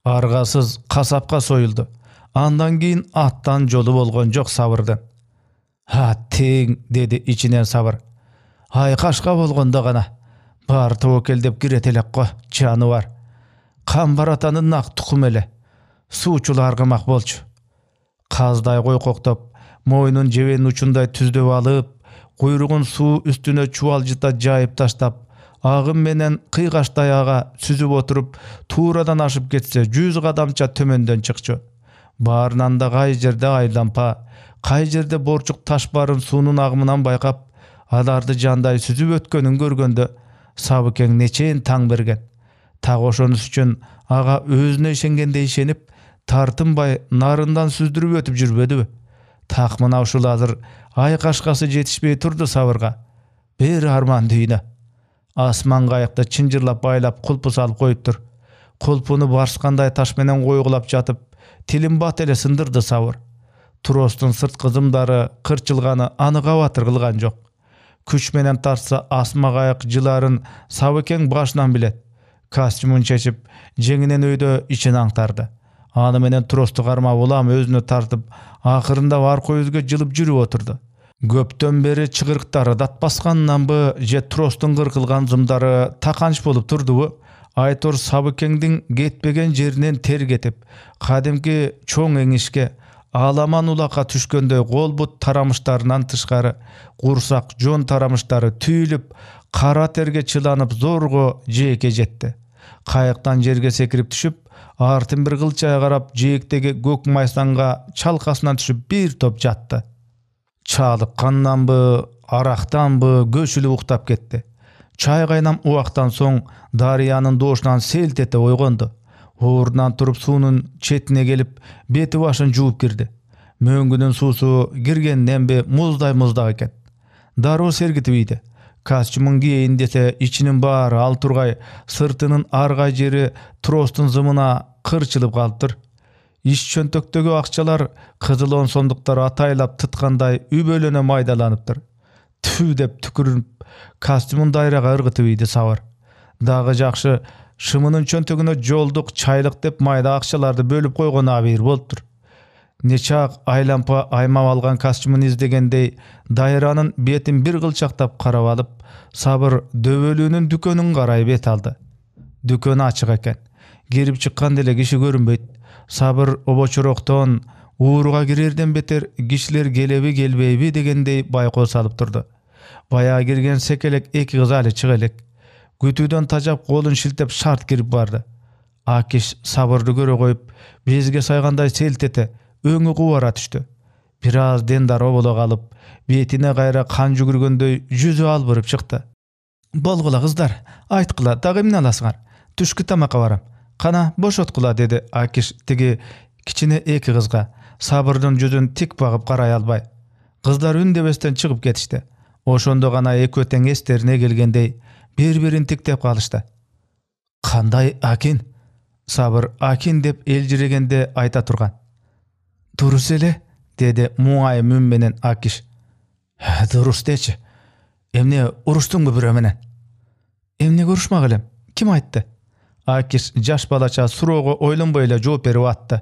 Аргасыз касапка союлду. Андан кийин аттан жолу болгон жок Сабырдын. Тең, деди ичинен Сабыр. Айкашка болгондо гана бар тобокелдеп кирет элек го, жаны бар. Камбар атанын нак тукум эле. Суучулар аргымак болчу. Каздай койкоктоп, мойнун жебенин учундай түздөп алып, куйругун суу үстүнө чубалжыта жайып таштап, агым менен кыйгаш даяга сүзүп отуруп, туурадан ашып кетсе 100 кадамча төмөндөн чыкчу. Баарынан да кай жерде айлампа, кай жерде борчук таш барын суунун агымынан байкап, аларды жандай сүзүп өткөнүн көргөндө Сабыкең нечен таң берген. Так ошонус үчүн ага өзүнө ишенгендей ишенип, тартынбай нарындан сүздүрүп өтүп жүрбөдүбү? Так мына ушул азыр айкашкасы жетишпей турду Сабырга. Бир арман дүйнө. Асман кайыкты чынжырлап байлап кулпу салып коюптур. Кулпуну барскандай таш менен койгулап жатып, тилин бат эле сындырды Сабыр. Тростун сырткы зымдары кырчылганы аны кабатыр кылган жок. Күч менен тартса Асма кайык жыларын Сабыкең башынан билет. Костюмун чечип, жеңинен өйдө ичин аңтарды. Аны менен тросту кармап улам өзүнө тартып, акырында арка өзгө жылып жүрүп отурду. Көптөн бери чыгырыктары дат басканнанбы, же тростун кыркылган зымдары таканч болуп турдубу? Айтор Сабыкеңдин кетпеген жеринен тер кетип, кадимки чоң эңишке, аламан улакка түшкөндөй кол бут тарамыштарынан тышкары, курсак жон тарамыштары түйүлүп, кара терге чыланып зорго жээкке жетти. Кайыктан жерге секирип түшүп, артын бир кылчая карап, жээктеги көк майсанга чалкасынан түшүп бир топ жатты. Чалыкканданбы, арактанбы көчүлүп уктап кетти. Чай кайнам убактан соң дарыянын доошунан селт эте ойгонду. Ордунан туруп суунун четине келип, бети башын жууп кирди. Мөңгүнүн суусу киргенден муздай экен. Дароо сергитип ийди. Костюмун кийейин десе, ичинин баары ал тургай, сыртынын аргай жери тростун зымына кырчылып калыптыр. Иш чөнтөктөгү акчалар кызыл 10 сомдуктар атайлап тыткандай үбөлөнө майдаланыптыр. Түү деп түкүрүнүп, костюмун дайрага ыргытып ийди Сабыр. Дагы жакшы, шымынын чөнтөгүнө жолдук, чайлык деп майда акчаларды бөлүп койгону абийир болуптур. Нечак айлампа аймап алган костюмун издегендей, дайранын бетин бир кылчактап карап алып, Сабыр дөбөлүүнүн дүкөнүн карай бет алды. Дүкөн ачык экен. Кирип чыккан деле киши көрүнбөйт. Сабыр обочуроктон ууруга кирерден бетер кишилер келеби келбейби дегендей байкоо салып турду. Баягы кирген секелек 2 кыз али чыга элек. Күтүүдөн тажап колун шилтеп шарт кирип барды. Акиш Сабырды көрө коюп, безге сайгандай селт эте, өңү кубара түштү. Бир аз дендар оболо калып, бетине кайра кан жүгүргөндөй жүзү албырып чыкты. Болгула кыздар, айткыла, дагы эмне аласыңар? Түшкү тамакка барам. Кана бошоткула, деди Акиш тиги кичине 2 кызга, Сабырдын жүзүн тик багып карай албай. Kızlar ündebestен çıkıp ketişti. Oşondo gana ekö teң esтерине келгендей bir-birin tiktep kalıştı. Kanday Akin? Sabır Akin dep eljirегенде ayta turgan. Durus ele, dedi muңайы мүн menen Akiş. Durus deçi. Emne uruştuңбу birөө menen? Emne uruşmak elem? Kim aytты? Akiş jaş balaça suroğu oýlanbay эле жооп берип atty.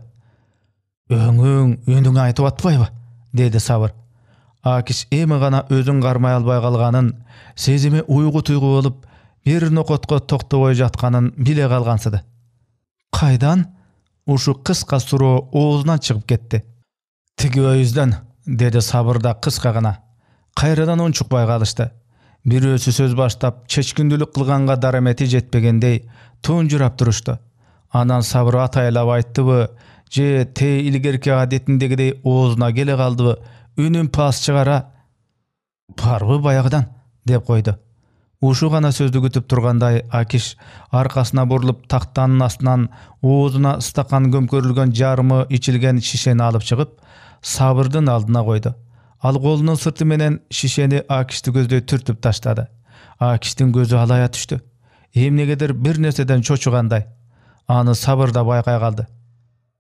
Öňüň ündüňe aytyp atpaýby? Dedi Sabır. Akiş emi gana özüň garmay albay galganyn, sezimi uýgu tuýgu bolup, bir nokotga toktoboy jatkanyn bile galgansıdy. Kaydan? Uşu kıska suroo oğuzundan çıkıp ketdi. Tigi öýüzden, dedi Sabırda kıska gana. Kayradan onçukbay kalıştı. Bir ösü söz baştap, çeçkündülük kılganga darameti jetpegендей tuğunjurap duruştu. Anan Sabır ataylap aytdyby, je te ilgerki adetindegidey oğuzuna gele kaldyby, ünün pas çygara. Barby bayagıdan, dep koydu. Uşu gana sözdü kütüp turganday Akiş arkasına burulup taktanın astынан oğuzuna stakan gömkörülgen jarımı içilgen şişeni alıp çıkıp Sabırdın aldına koydu. Al kolunun sırtı menen şişeni Akişti gözдөй türtüp taşladı. Akiştin gözü alaya düştü. Emnegedir bir neseden çoçuganday. Anı Sabırda baykay kaldı.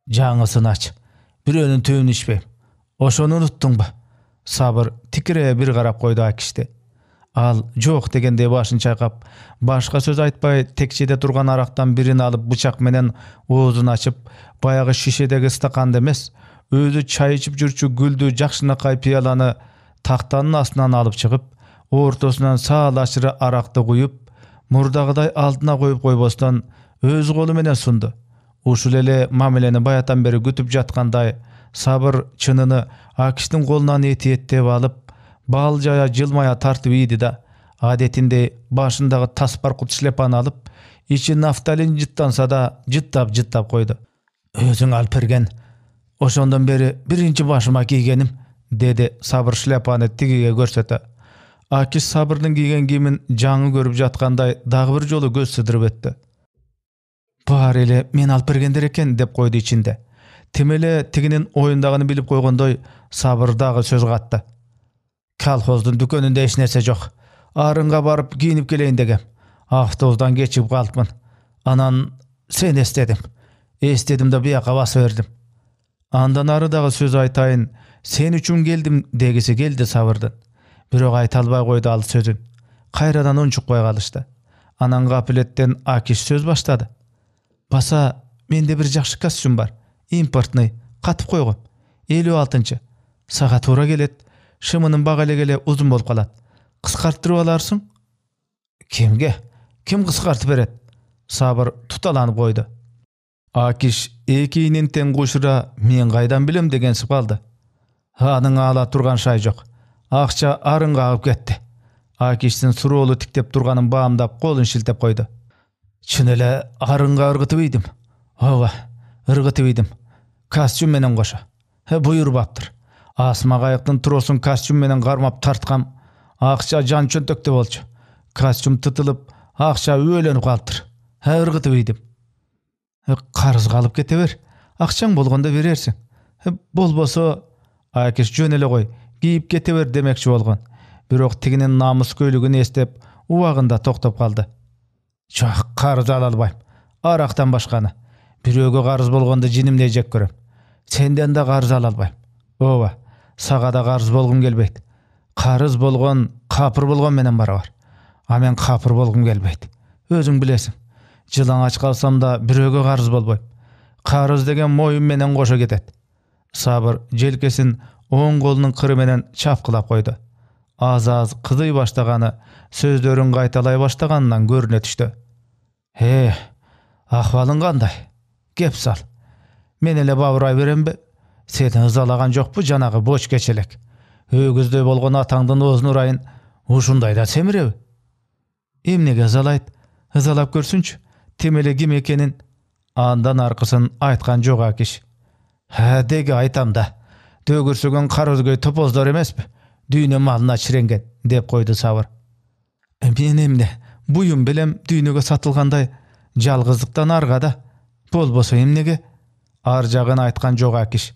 Jaňysyny aç. Biröөнүn töbüni içpeyim. Oşonu unuttuňba? Sabır tikireye bir garap koydu Akişti. Al jok degende başyn çaykap, başka söz aytpay tekçede turgan araktan birini alıp bıçak menen oğuzunu açıp, bayağı şişedeki stakanda emes, özü çay içip jürçü güldü jakşynakay piyalany taktanın astынан alıp çıkıp, ortasынан sağ aşırı arakты koyup, murdagıday altına koyup koybostan öz kolu menen sundu. Uşul ele mamileni bayatan beri kütüp jatkanday, Sabır çınını Akiştin kolundan etiyetdep alıp, balcaya jılmaya tartıp iydi da, adetinde başındağı tasparkut şlepany alıp, içi naftalin jıttansa da jıttap koydu. Özüň alıp bergen, oşondan beri birinci başıma giygenim, dedi Sabır şlepany tigige görsetdi. Akiş Sabırdyň giygen giyimin jaňy görüp jatkanday dagı bir jolu göz sıdırıp etdi. Bar ele men alıp bergendir eken, dep koydu içinde. Temele tiginin oyundagyny bilip koygondoy Sabır dagı söz gatdy. Kalhozdun dükönünde hiç nerse jok. Arınga barıp giyinip geleyin degem. Avtobusdan geçip kalpmın. Anan sen estedim. Estedim de bir yaka bası verdim. Andan arıdağı söz aytayın. Sen üçün geldim degisi geldi Sabırdın. Birok aytalbay koydu al sözün. Kayradan onçukbay kalıştı. Anan gapiletten Akiş söz başladı. Basa mende bir jakşı kostyum var. Importny katıp koygum. 56-nçı. Sağa tura gelet. Şımının bagale gele uzun bolup kalat. Kıskarttırıp alarsın? Kimge? Kim kıskartıp beret? Sabır tutalanıp koydu. Akiş ekiyinin teң kuşura men kaydan bilem degensip kaldı. Anın ala turgan şay jok. Akça arınga agıp ketdi. Akiştin suroğlu tiktep turganın bağımdap kolun şiltep koydu. Çın ele arınga ırgıtıp idim. Ova, ırgıtıp idim. Kostyum menen koşa. Buyur baptır. Asma gaýyktyn turosun kostyum menen garmap tartkam. Akça jan çöntökte bolçu. Kostyum tutulup, akça ölenip kaldyr. Irgıtıp idim. Karız kalıp keteber. Akçaң bolgonda berersin. Bolboso Akiş jön ele koy. Giyip keteber demekçi bolgon. Birok tiginin namus köylügünü estep, uwagynda toktop kaldı. Çok karız alalbaym. Araktan başkany. Biröge karız bolgonda jinimde jek görem. Senden de karız alalbaym. Owa, saga da karız bolgum gelbeyt. Karız bolgon, kapır bolgon menen barabar. A men kapır bolgum gelbeyt. Özüň bilesin. Jylaň aç kalsam da biröge karız bolboým. Karız degen moýun menen goşa ketet. Sabır jelkesin oň golunyň kırı menen çapkylap koydu. Az kızıy başlagany, sözlörün gaýtalay başlagandan görüne düşdü. He, ahwalyň kanday? Gep sal. Men ele baburay berembi? Seni ızalagan jokpu janagy boş geçelek. Ögüzдөй bolgon ataňdyn ozun urayın, uşunday da semirebi? Emnege ızalayt? Izalap görsünçü. Temele kim ekenin? Andan arkasın aytkan jok Akiş. Ha dege aytam da. Dögürsügen karözgöy topozdor emespi? Düýne malyna çirengen, dep koydu Sabır. Men emne, buyum bilem düýnege satylganday, jalgyzdykdan argada. Bolbosa emnege? Arjagyn aytkan jok Akiş.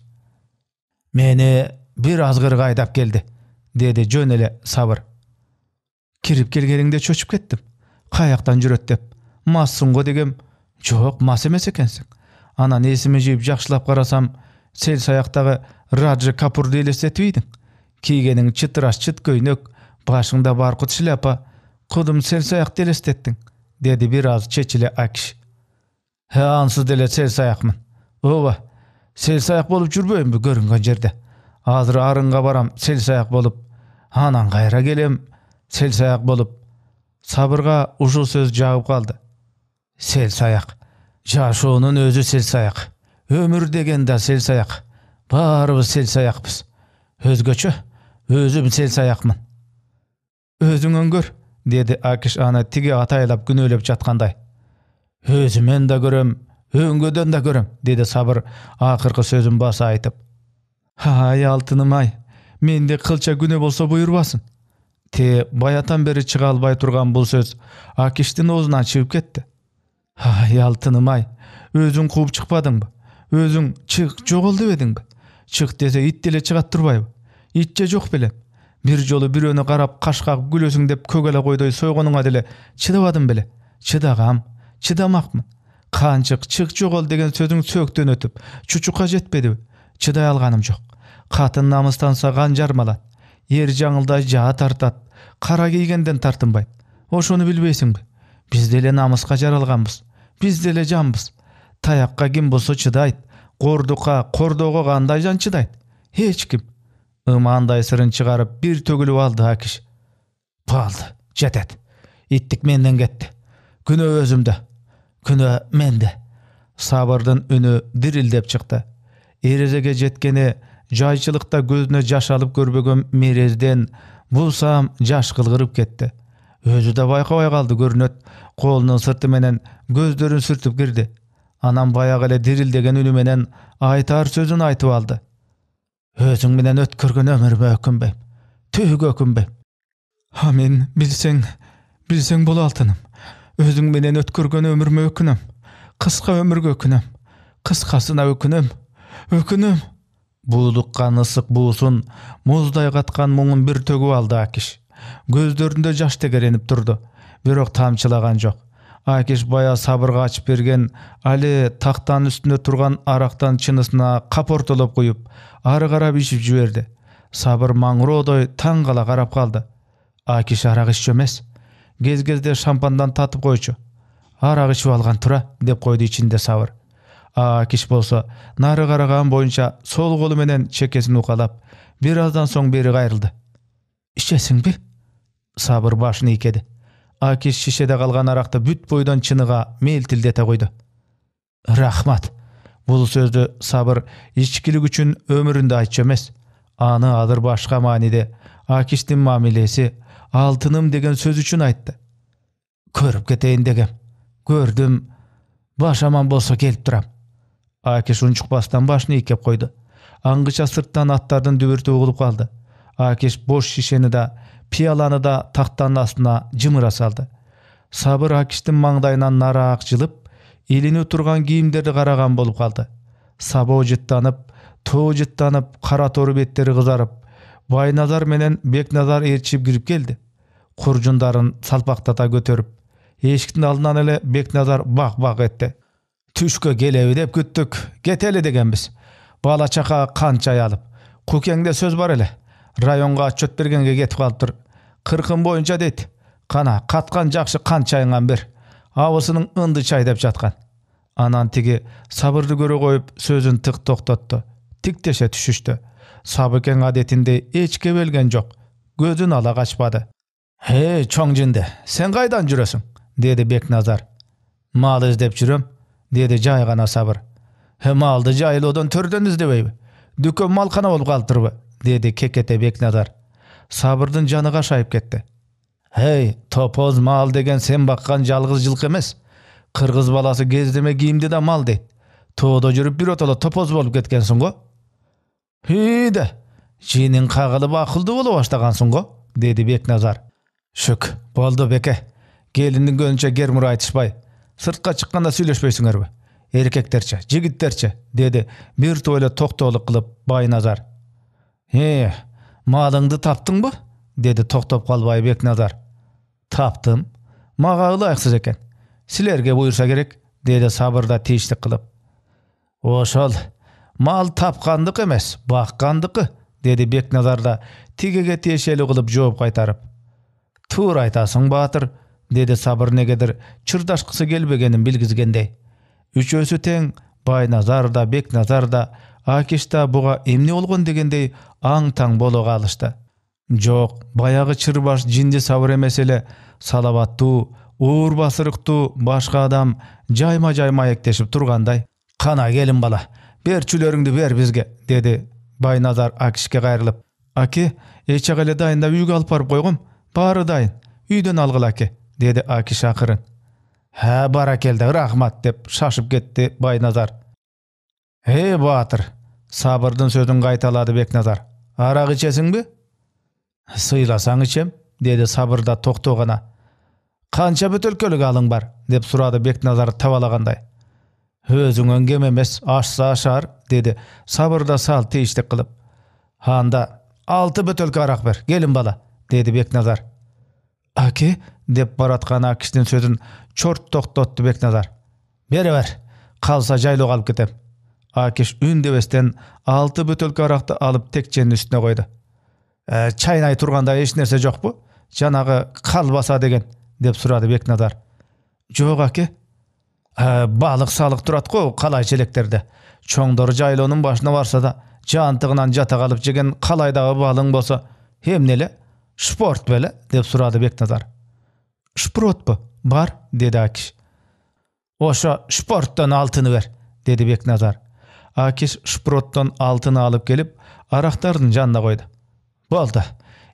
Meni bir azgır gaýdap geldi. dedi jön ele Sabır. Kirip kelgeningde çöçüp kettim. Kayaktan jüret dep. Massyň-go degem, jok, mas emes ekensiň. Ana nesimi jyp jakşylap garasam, sel sayakdagy Raja Kapurdy elestetdiň. Kiýgeniň çıtıraş çıt köýnök, başyňda barkut şlapa, kudum sel sayak elestetdiň, dedi biraz çeçile Akiş. He, ansız dele sel sayakmyn. Oba, sel sayak bolup jürbeýinbi görüngen jerde. Hazır arınga baram sel sayak bolup, anan gaýra gelem sel sayak bolup. Sabırga uşul söz jagyp kaldy. Sel sayak. Jaşoonun özü sel sayak. Ömür degen da sel sayak. Barybız sel sayakpyz. Özgöçe, özüm sel sayakmyn. Özüňen gör, dedi Akiş ana tigi ataýlap günölep jatkanday. Özümen da görem, öňgöden da görem, dedi Sabır akyrky sözün basa aýtyp. Hay altynym ay, mende kılça güne bolsa buyurbasyn. Bayatan beri çıga albay turgan bul söz Akiştin ozundan çıkıp ketdi. Hay altynym ay, özüň kuup çykpadyňby? Özüň çık jogol debediňbi? Çık dese it dile çıgat turbaýby? İtçe jok bilen. Bir jolu bir öne garap kaşkak gülösüň dep kögele goýdoý soýgonuňa dile çydabadym bile. Çydagam, çıdamakmyn. Kançyk çık jogol degen sözüň sökden ötüp çuçukka jetmedi. Çıday alganym jok. Katyn namystansa ganjarmalat. Yer jaňylda jağa tartat. Kara giygenden tartınbayt. Oşonu bilbeysiňbi? Biz dele namyska jaralganbys. Biz dele janbys. Tayakka kim bolsa çıdayt. Gorduka, kordoga kanday jan çıdayt. Hiç kim. Imanday sırın çıgarıp bir tögülüp aldı Akiş. Baldy, jetet. İttik menden getdi. Günö özümde. Günö mende. Sabırdyň ünü dirildep çykdy. Erezege jetkeni jaýçylykda gözüne jaş alıp görbegen merezden bulsam jaş kılgırıp ketdi. Özü de baýkabay kaldy görnöt. Kolunyň sırty menen gözlerini sürtüp girdi. Anam bayağı ele dirildegen ünü menen aýtar sözün aýtyp aldy. Özüň menen ötkürgen ömürme ökünbeýim. Tüg ökünbeýim. Ha men bilseň bol altynym. Özüň menen ötkürgen ömürme ökünem. Kıska ömürge ökünem. Kıskasyna ökünem. Ökünem. Buğdukkan ısık buğsun, muzday katkan muňun bir tögü aldı Akiş. Gözlerinde jaş tegerenip durdu. Birok tamçılagan jok. Akiş baya Sabırga açıp bergen, ali taktan üstünde turgan araktan çınısına kaportolop koyup, arı garap içip jüberdi. Sabır maňrodoý taň gala garap kaldı. Akiş arak içip emes. Gez-gezde şampandan tatıp koyçu. Arak içip algan tura, dep koydu içinde Sabır. Akiş bolsa nary garagan boýunça sol golu menen çekesini ukalap, birazdan soň beri gaýryldy. "İçesiňbi?" Sabır başyny ikedi. Akiş şişede kalgan arakta büt boydan çыныga meltildete koydu. "Rahmat." Bul sözdü Sabır içkilik üçün ömüründe aýtjy emes. Any adyr başka manide Akiştin mamilesi altynym degen söz üçün aýtdy. "Körüp keteýin degem. Gördüm. Başaman bolsa kelip duram." Akiş unçukbastan başyny ikep koydu. Angyça sırttan atlardan dübürtü uğulup kaldı. Akiş boş şişeni da, piyalany da taxtanın astyna jymyra saldı. Sabır Akiştin maňdaýyndan nara akjylyp, elini turgan giyimleri garagan bolup kaldı. Sabo jyttanıp, to jyttanıp, kara toru betleri kızarıp, Baýnazar menen Beknazar erçip girip geldi. Kurjundaryn salpaktata götörüp, eşiktin aldynan ele Beknazar bak etdi. "Tüşke gelebi dep güttük, geteli degenbiz. Bala çaka kançay alıp. Kukeňde söz bar ele. Rayonga atçöt bergenge getip kalypdyr. 40 boýunça deyt. Kana katkan jakşy kançaýyňan ber. Awasynyň ındy çaýdap jatkan." Anan tigi Sabırdy göre goýup sözün tık toktatdy. Tikteşe düşüşdü. Sabıken adetinde hiç gebelgen jok. Gözün ala kaçmadı. "Hey çoňjinde, sen gaýdan jüresin?" dedi Beknazar. "Maly izdep jürem," dedi jaýgana Sabır. "He, maldy jaýyl odan törden izdebeýbi. Dükön malkana bolup galtyrby," dedi kekete Beknazar. Sabırdyň jany gaşaýyp ketdi. "Hey, topoz mal degen sen bakkan jalgyz jylky emes. Kırgız balası gezdeme giyimde de mal deyt. Toğda jürüp bir otala topoz bolup ketkensiň go." "Hide, jinin kagylyp akyldy bolup başlagansyň go," dedi Beknazar. "Şük, boldu beke. Geliniň gönünçe germur aýtyşpay. Sırtka çykkanda süýleşmeýsiňerbi? Erkeklerçe, jigitlerçe," dedi bir toýla toktoluk kılıp Baýnazar. "He, Malыңды таптыңбы? Dedi токтоп калбай Бекназар. Таптым. Мага ылайыксыз экен. Силерге буйрса керек, dedi сабырда тийиштик кылып. Ошол мал тапкандык эмес, баккандыкы, dedi Бекназар да тигеге тиешелүү кылып жооп кайтарып. Туура айтасың, Баатыр, dedi Сабыр негедир чырдашкысы келбегенин билгизгендей. Үчөөсү тең, Байназар да, Бекназар да, Акиш да буга эмне болгон дегендей аң-таң боло калышты. Жок, баягы чырбаш жинди Сабыр эмес эле, салабаттуу, уур басырыктуу башка адам жайма-жай маектешип тургандай. Кана келин бала, берчүлөрүңдү бер бизге, dedi Байназар Акишке кайрылып. Аке, эчек эле дайындап үйгө алып барып койгом, баары дайын, үйдөн алгыла аке, dedi Акиш акырын. Ха, баракелде, рахмат, деп шашып кетти Байназар. Баатыр, Сабырдын сөзүн кайталады Бекназар. Арак ичесиңби? Сыйласаң ичем, dedi Сабыр да токтоо гана. Канча бөтөлкөлүк алың бар, деп сурады Бекназар табалагандай. Өзүңөн кем эмес, ашса ашар, dedi Сабыр да сал тийиштик кылып. Анда 6 бөтөлкө арак бер, келин бала, dedi Бекназар. Аке, деп бараткан Акиштин сөзүн чорт токтотту Бекназар. Бере бер, калса жайлоо калып кетем. Акиш үндебестен 6 бөтөлкө аракты алып текченин үстүнө койду. Чайнай турганда эч нерсе жокпу? Жанагы калбаса деген, деп сурады Бекназар. Жок аке. Балык салык турат го калай челектерде. Чоңдор жайлоонун башына барса да, жантыгынан жата калып жеген калайдагы балың болсо, эмне эле? Шпорт беле, деп сурады Бекназар. Шпортпу? Бар, dedi Акиш. Ошо шпорттон алтыны бер, dedi Бекназар. Акиш шпроттон алтыны алып келип, арактардын жанына койду. Болду,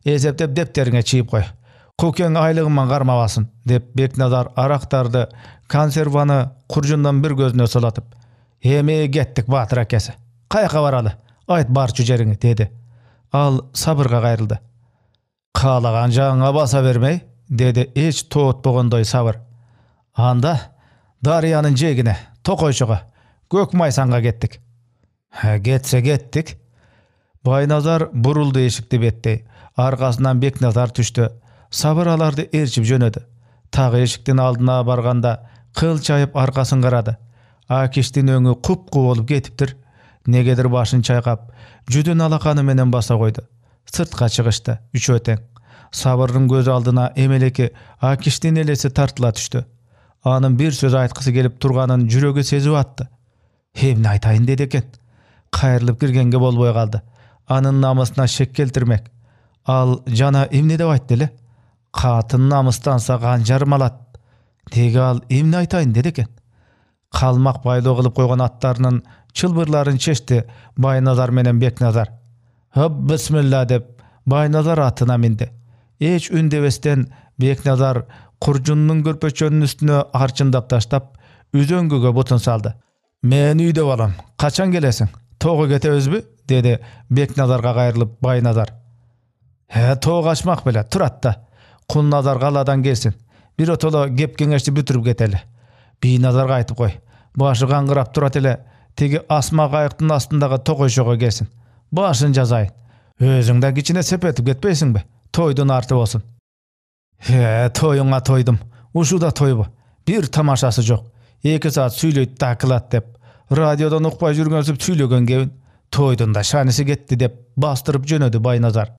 эсептеп дептериңе чийип кой. Көкең айлыгыман кармабасын, деп Бекназар арактарды консерваны куржундан бир көзүнө солотуп. Эми кеттик Баатыр акеси. Каяка баралы? Айт барчу жериңи, dedi. Ал Сабырга кайрылды. Каалаган жагыңа баса бермей, dedi эч тоотпогондой Сабыр. Анда Дарыянын жегине, Токойчого, Көк Майсанга кеттик. Кетсе кеттик. Байназар бурулду эшикти беттей. Аркасынан Бекназар түштү. Сабыр аларды ээрчип жөнөдү. Тагы эшиктин алдына барганда кыл чайып аркасын карады. Акиштин өңү куп-куу болуп кетиптир. Негедир башын чайкап, жүдүн алаканы менен баса койду. Сыртка чыгышты, үчөө тең. Сабырдын көз алдына эмелеки Акиштин элеси тартыла түштү. Анын бир сөз айткысы келип турганын жүрөгү сезип атты. Эмне айтайын деди экен. Кайрылып киргенге болбой калды. Анын намысына шек келтирмек. Ал жана эмне деп айтты эле? Катын намыстанса канжарым алат. Теги ал эмне айтайын деди экен. Калмак байлоо кылып койгон аттарынын чылбырларын чечти Байназар менен Бекназар. Бисмилла деп Байназар атына минди. Эч үндебестен Бекназар куржуннун көрпөчөнүн үстүнө арчындап таштап, үзөңгүгө бутун салды. Мен үйдө болом. Качан келесиң? Тоого кетебизби? Dedi Бекназарга кайрылып Байназар. Тоо качмак беле, турат да. Кулназар каладан келсин. Бир отоло кеп кеңешти бүтүрүп кетели. Бийназарга айтып кой. Башы каңгырап турат эле, теги асма кайыктын астындагы Токойчого келсин. Башын жазайын. Өзүң да кичине сепетип кетпейсиңби? Тойдун арты болсун. Тоюңа тойдум. Ушуда тойбу. Бир тамашасы жок. 2 саат сүйлөйт да кылат деп. Радиодон укпай жүргөнсүп сүйлөгөн кебин. Тойдун да шаниси кетти деп бастырып жөнөдү Байназар.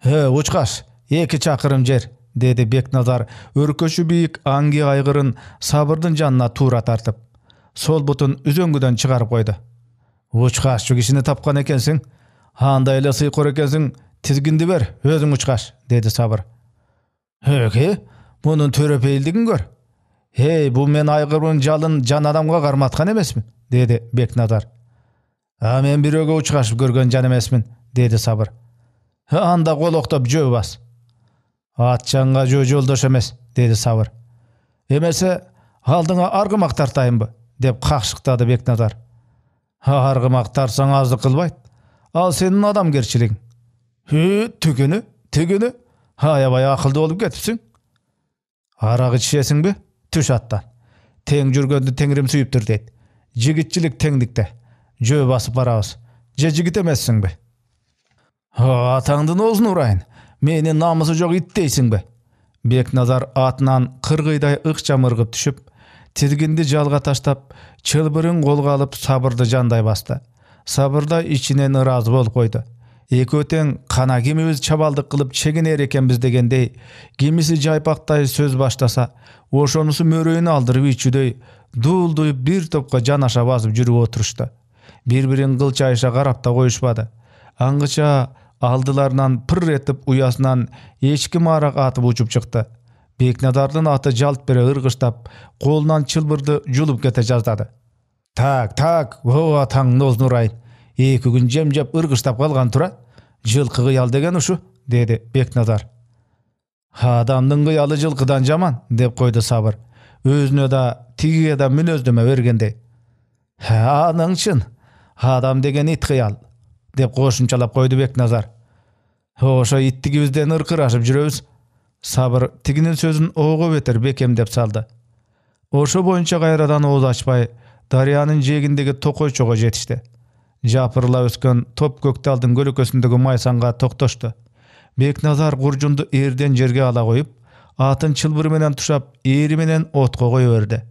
Учкаш, 2 чакырым жер, dedi Бекназар өркөчү бийик аңги айгырын Сабырдын жанына туура тартып. Сол бутун үзөңгүдөн чыгарып койду. Учкаш кишини тапкан экенсиң. Андай эле сыйкор экенсиң, тизгинди бер, өзүң учкаш, dedi Сабыр. Мунун төрөпейилдигин көр. Бул мен айгырын жалын жан адамга карматкан эмесмин, dedi Бекназар. Мен бирөөгө учкашып көргөн жан эмесмин, dedi Сабыр. Анда колоктоп жөө бас. Атчанга жөө жолдош эмес, dedi Сабыр. Эмесе алдыңа аргымак тартайынбы, деп какшыктады Бекназар. Аргымак тарсаң аздык кылбайт. Ал сенин адамгерчилигиң. Төгөнү, аябай акылдуу болуп кетипсиң. Арак ичесиңби? Түш аттан. Тең жүргөндү теңирим сүйүптүр дейт. Жигитчилик теңдикте. Жөө басып барабыз. Же жигит эмессиңби? Атаңдын оозун урайын. Менин намысы жок ит дейсиңби? Бекназар атынан кыргыйдай ыкчам ыргып түшүп, тизгинди жалга таштап, чылбырын колго алып Сабырды жандай басты. Сабыр да ичинен ыраазы болуп койду. Экөө тең кана кимибиз чабалдык кылып чегинер экенбиз дегендей, кимиси жайпактай сөз баштаса, ошонусу мөрөйүн алдырып ичүүдөй дуулдуйуп бир топко жанаша басып жүрүп отурушту. Бири-бирин кылчайыша карап да коюшпады. Аңгыча алдыларынан пыр этип уясынан эчки марак атып учуп чыкты. Бекназардын аты жалт бере ыргыштап, колунан чылбырды жулуп кете жаздады. Так, о атаңдын оозун урайын. 2 күн жемжеп ыргыштап калган тура. Жылкы кыял деген ушу, деди Бекназар. Адамдын кыялы жылкыдан жаман, деп койду Сабыр. Өзүнө да тигиге да мүнөздөмө бергендей. Аның чын. Адам деген ит кыял, деп кошумчалап койду Бекназар. Ошо иттигибизден ыркырашып жүрөбүз. Сабыр тигинин сөзүн ого бетер бекемдеп салды. Ошо боюнча кайрадан ооз ачпай, дарыянын жээгиндеги токойчого жетишти. Жапырыла өскөн топ көкталдын көлөкөсүндөгү майсанга токтошту. Бекназар куржунду эрден жерге ала коюп, атын чылбыры менен тушап, эри менен отко кое берди.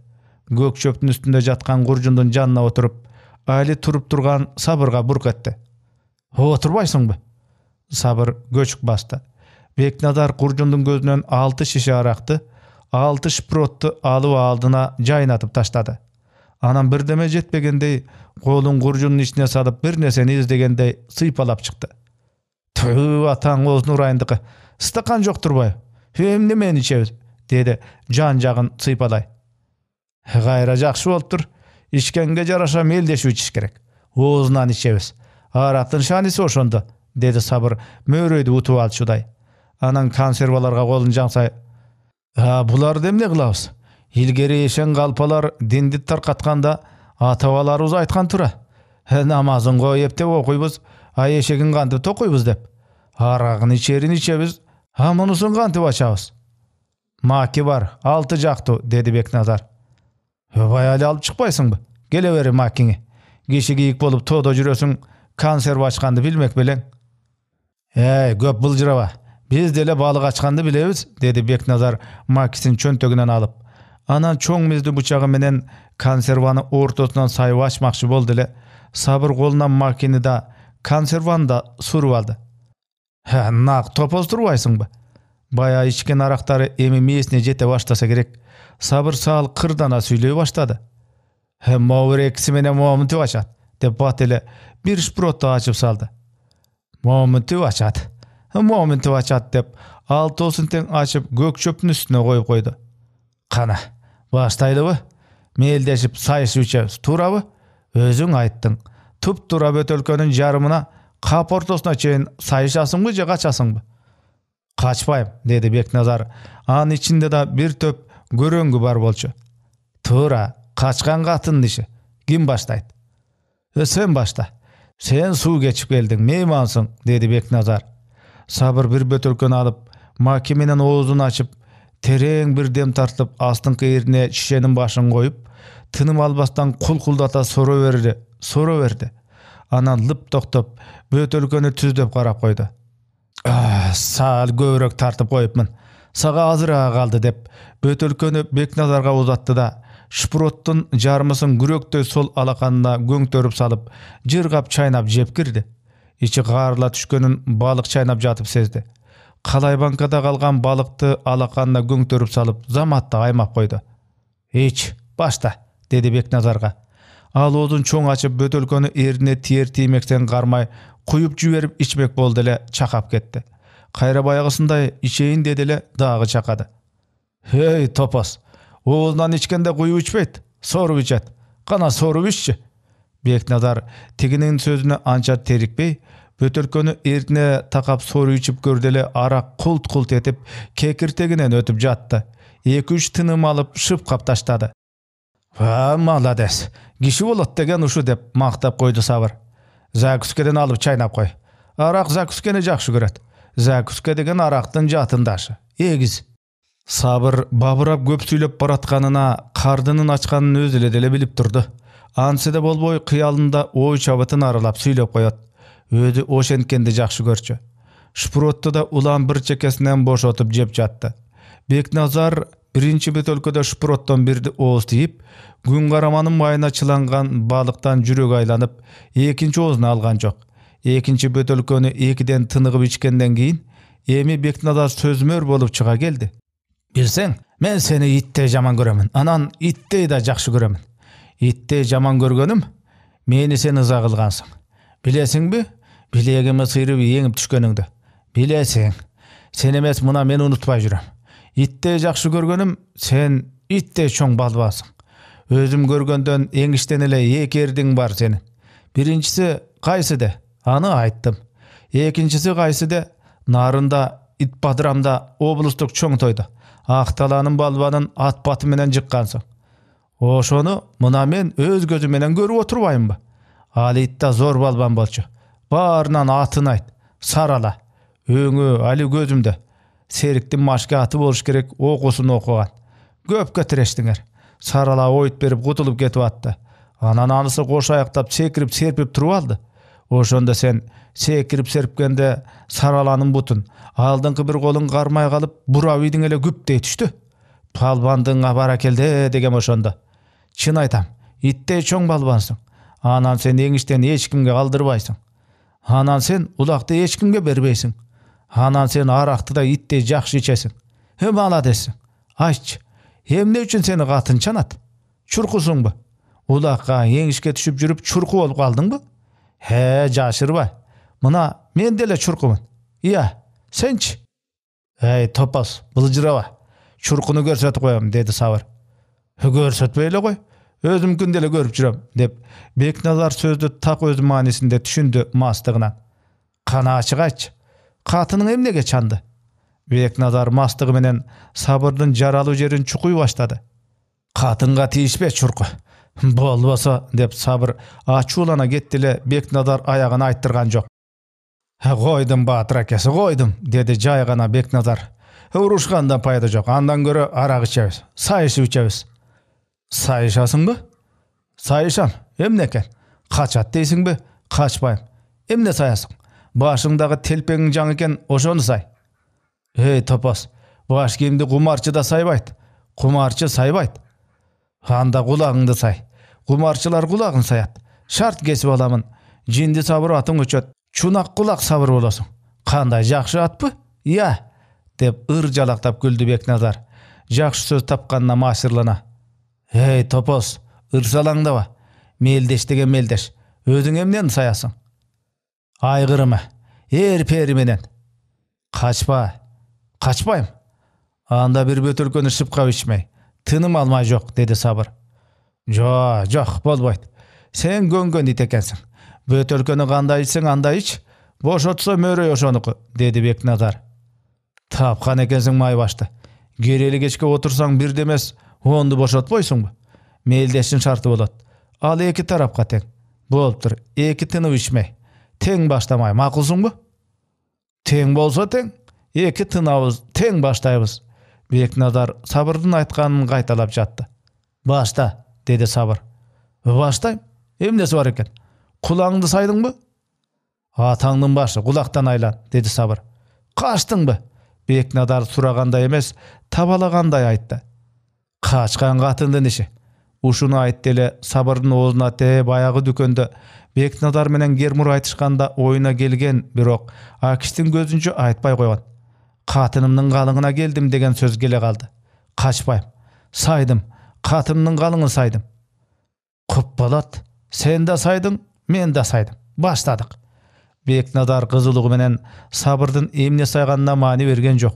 Көк чөптүн үстүндө жаткан куржундун жанына отуруп, али туруп турган Сабырга бурк этти. Отурбайсыңбы? Сабыр көчүк басты. Бекназар куржундун көзүнөн 6 шише аракты, 6 шпротту алып алдына жайнатып таштады. Анан бирдеме жетпегендей, колун куржундун ичине салып бир нерсени издегендей сыйпалап чыкты. Түү, атаң оозун урайындыкы. Стакан жок турбайбы? Эмне мен ичебиз? Деди жан-жагын сыйпалай. Кайра жакшы болуптур. Ичкенге жараша мелдешип ичиш керек. Оозунан ичебиз. Арактын шаниси ошондо, деди Сабыр мөрөйдү утуп алчудай. Анан консерваларга колун жаңсай. Буларды эмне кылабыз? Илгери эшен калпалар динди таркатканда ата-бабаларыбыз айткан тура. Намазын кой эптеп окуйбуз, эшегин кантип токуйбуз деп. Арагын ичерин ичебиз, мунусун кантип ачабыз? Маки бар, 6 жактуу, деди Бекназар. Баяли алып чыкпайсыңбы? Келе бери макиңи. Киши кийик болуп тоодо жүрөсүң, консерв ачканды билмек белең. Көп былжыраба. Биз деле балык ачканды билебиз, деди Бекназар макисин чөнтөгүнөн алып. Анан чоң миздүү бычагы менен консерваны ортосунан сайып ачмакчы болду эле. Сабыр колунан макини да, консерваны да суруп алды. Нак топоз турбайсыңбы? Бая ичкен арактары эми мээсине жете баштаса керек. Сабыр саал кырдана сүйлөй баштады. Могур экиси менен момунтип ачат, деп бат эле бир шпротту ачып салды. Момунтип ачат деп алтоосун тең ачып көк чөптүн үстүнө коюп койду. Кана, баштайлыбы? Мелдешип сайышып ичебиз, туурабы? Өзүң айттың. Туп-тура бөтөлкөнүн жарымына кап ортосуна чейин сайышасыңбы же качасыңбы? Качпайм, деди Бекназар. Анын ичинде да бир топ көрөңгү бар болчу. Туура, качкан катындын иши. Ким баштайт? Сен башта. Сен суу кечип келдиң, меймансың, деди Бекназар. Сабыр бир бөтөлкөнү алып, маки менен оозун ачып, терең бир дем тартып, астыңкы эрине шишенин башын коюп, тыным албастан кулкулдата соро берди. Анан лып токтоп, бөтөлкөнү түздөп карап койду. Саал көбүрөөк тартып коюпмун. Сага азыраак калды деп, бөтөлкөнү Бекназарга узатты да, шпроттун жармысын күрөктөй сол алаканына көңтөрүп салып, жыргап чайнап жеп кирди. Ичи каарыла түшкөнүн балык чайнап жатып сезди. Калай банкада калган балыкты алаканына көңтөрүп салып, заматта аймап койду. Ич, башта, деди Бекназарга. Ал оозун чоң ачып, бөтөлкөнү эрине тиер тиймектен кармай, куюп жиберип ичмек болду эле, чакап кетти. Кайра баягысындай ичейин деди эле, дагы чакады. Топос, оозунан ичкенде куюп ичпейт, соруп ичет. Кана соруп иччи. Бекназар тигинин сөзүнө анча терикпей, бөтөлкөнү эрине такап соруп ичип көрдү эле, арак култ-култ этип, кекиртегинен өтүп жатты. 2-3 тыным алып шыпкап таштады. Молодец, киши болот деген ушу, деп мактап койду Сабыр. Закускеден алып чайнап кой. Арак закускени жакшы көрөт. Закуска деген арактын жатындашы. Эгиз. Сабыр бабырап көп сүйлөп баратканына кардынын ачканын өзү эле деле билип турду. Ансы да болбой кыялында ой чабытын аралап сүйлөп коет. Өзі ошенткенди жакшы көрчү. Шпротты да улам bir чекесинен бошотуп жеп жатты. Бекназар биринчи бөтөлкөдө шпроттон бирди ооз тийип, күн караманын майына чыланган балыктан жүрөк айланып, экинчи оозуна алган жок. Экинчи бөтөлкөнү экиден тыныгып ичкенден кийин эми Бекназар сөзмөр болуп чыга келди. Билсең, мен сени иттей жаман көрөмүн. Анан иттей да жакшы көрөмүн. Иттей жаман көргөнүм, мени сен ыза кылгансың. Билесиңби? Билегиме сыйрып еңип түшкөнүңдү. Билесиң. Сен эмес мына мен унутпай жүрөм. Иттей жакшы көргөнүм, сен иттей чоң балбасың. Өзүм көргөндөн эңиштен эле эки эрдиң бар сенин. Биринчиси кайсыды? Аны айттым. Экинчиси кайсыды? Нарында, Итбадырамда облустук чоң тойдо. Акталанын балбанын ат баты менен жыккансың. Ошону мына мен өз көзүм менен көрүп отурбаймынбы? Ал ит да зор балбан болчу. Баарынан атын айт. Сарала. Өңү али көзүмдө. Сериктин машка аты болуш керек, окуусун окуган. Көпкө тирештиңер. Сарала ойт берип кутулуп кетип атты. Анан анысы кош аяктап секирип серпип туруп алды. Ошондо сен секирип серпкенде Сараланын бутун алдыңкы бир колун кармай калып, бура үйдүң эле күптей түштү. Балбандыңа баракелде дегем ошондо. Чын айтам, иттей чоң балбансың. Анан сен эңиштен эч кимге калдырбайсың. Анан сен улакты эч кимге бербейсиң. Анан сен аракты да иттей жакшы ичесиң. Маладессиң. Айтчы, эмне үчүн сени катын чанат? Чуркусуңбу? Улакка эңишке түшүп жүрүп чурку болуп калдыңбы? Жашырбай. Мына мен деле чуркумун. Сенчи? Топос, былжыраба. Чуркуну көрсөтүп коем, деди Сабыр. Көрсөтпөй эле кой. Өзүмкүн деле көрүп жүрөм, деп Бекназар сөздү так өз маанисинде түшүндү мастыгынан. Кана ачык айтчы. Катының эмнеге чанды? Бекназар мастыгы менен Сабырдын жаралуу жерин чукуй баштады. Катынга тийишпе чурку. Болбосо, деп Сабыр ачуулана кетти эле Бекназар аягын айттырган жок. Койдум Баатыр акеси, койдум, деди жай гана Бекназар. Урушканда пайда жок. Андан көрө арак ичебиз, сайышып ичебиз. Сайышасыңбы? Сайышам. Эмне экен? Качат дейсиңби? Качпайм. Эмне саясың? Башыңдагы телпеңиң жаңы экен, ошону сай. Топос, баш кийимди кумарчы да сайбайт. Кумарчы сайбайт. Анда кулагыңды сай. Кумарчылар кулагын саят. Шарт кесип аламын. Жинди Сабыр атың өчөт. Чунак кулак Сабыр болосуң. Кандай жакшы атпы? Деп ыр жалактап күлдү Бекназар. Жакшы сөз тапканына масырлана. Топос, ырсалаңдаба. Мелдеш деген мелдеш. Өзүң эмнени саясың? Айгырымы, пери менен. Качпа. Качпайм. Анда бир бөтөлкөнү шыпкап ичмей. Тыным алмай жок, деди Сабыр. Жок, болбойт. Сен көнгөн ит экенсиң. Бөтөлкөнү кандай ичсең андай ич. Бошотсо мөрөй ошонуку, деди Бекназар. Тапкан экенсиң майбашты. Керели кечке отурсаң бирде эмес, онду бошотпойсуңбу? Мелдештин шарты болот. Ал эки тарапка тең. Болуптур, эки тынып ичмей. Тең баштамай, макулсуңбу? Тең болсо тең. Эки тынабыз, тең баштайбыз. Бекназар Сабырдын айтканын кайталап жатты. Башта, деди Сабыр. Баштайм. Эмнеси бар экен? Кулаңды сайдыңбы? Атаңдын башы кулактан айлан, деди Сабыр. Качтыңбы? Бекназар сурагандай эмес, табалагандай айтты. Качкан катындын иши. Ушуну айтты эле Сабырдын оозуна баягы дүкөндө Бекназар менен Гермур айтышканда оюна келген, бирок Акиштин көзүнчө айтпай койгон. Катынымдын калыңына келдим деген сөз келе калды. Качпайм. Сайдым. Катынымдын калыңын сайдым. Куп болот. Сен да сайдың, мен да сайдым. Баштадык. Бекназар кызылыгы менен Сабырдын эмне сайганына маани берген жок.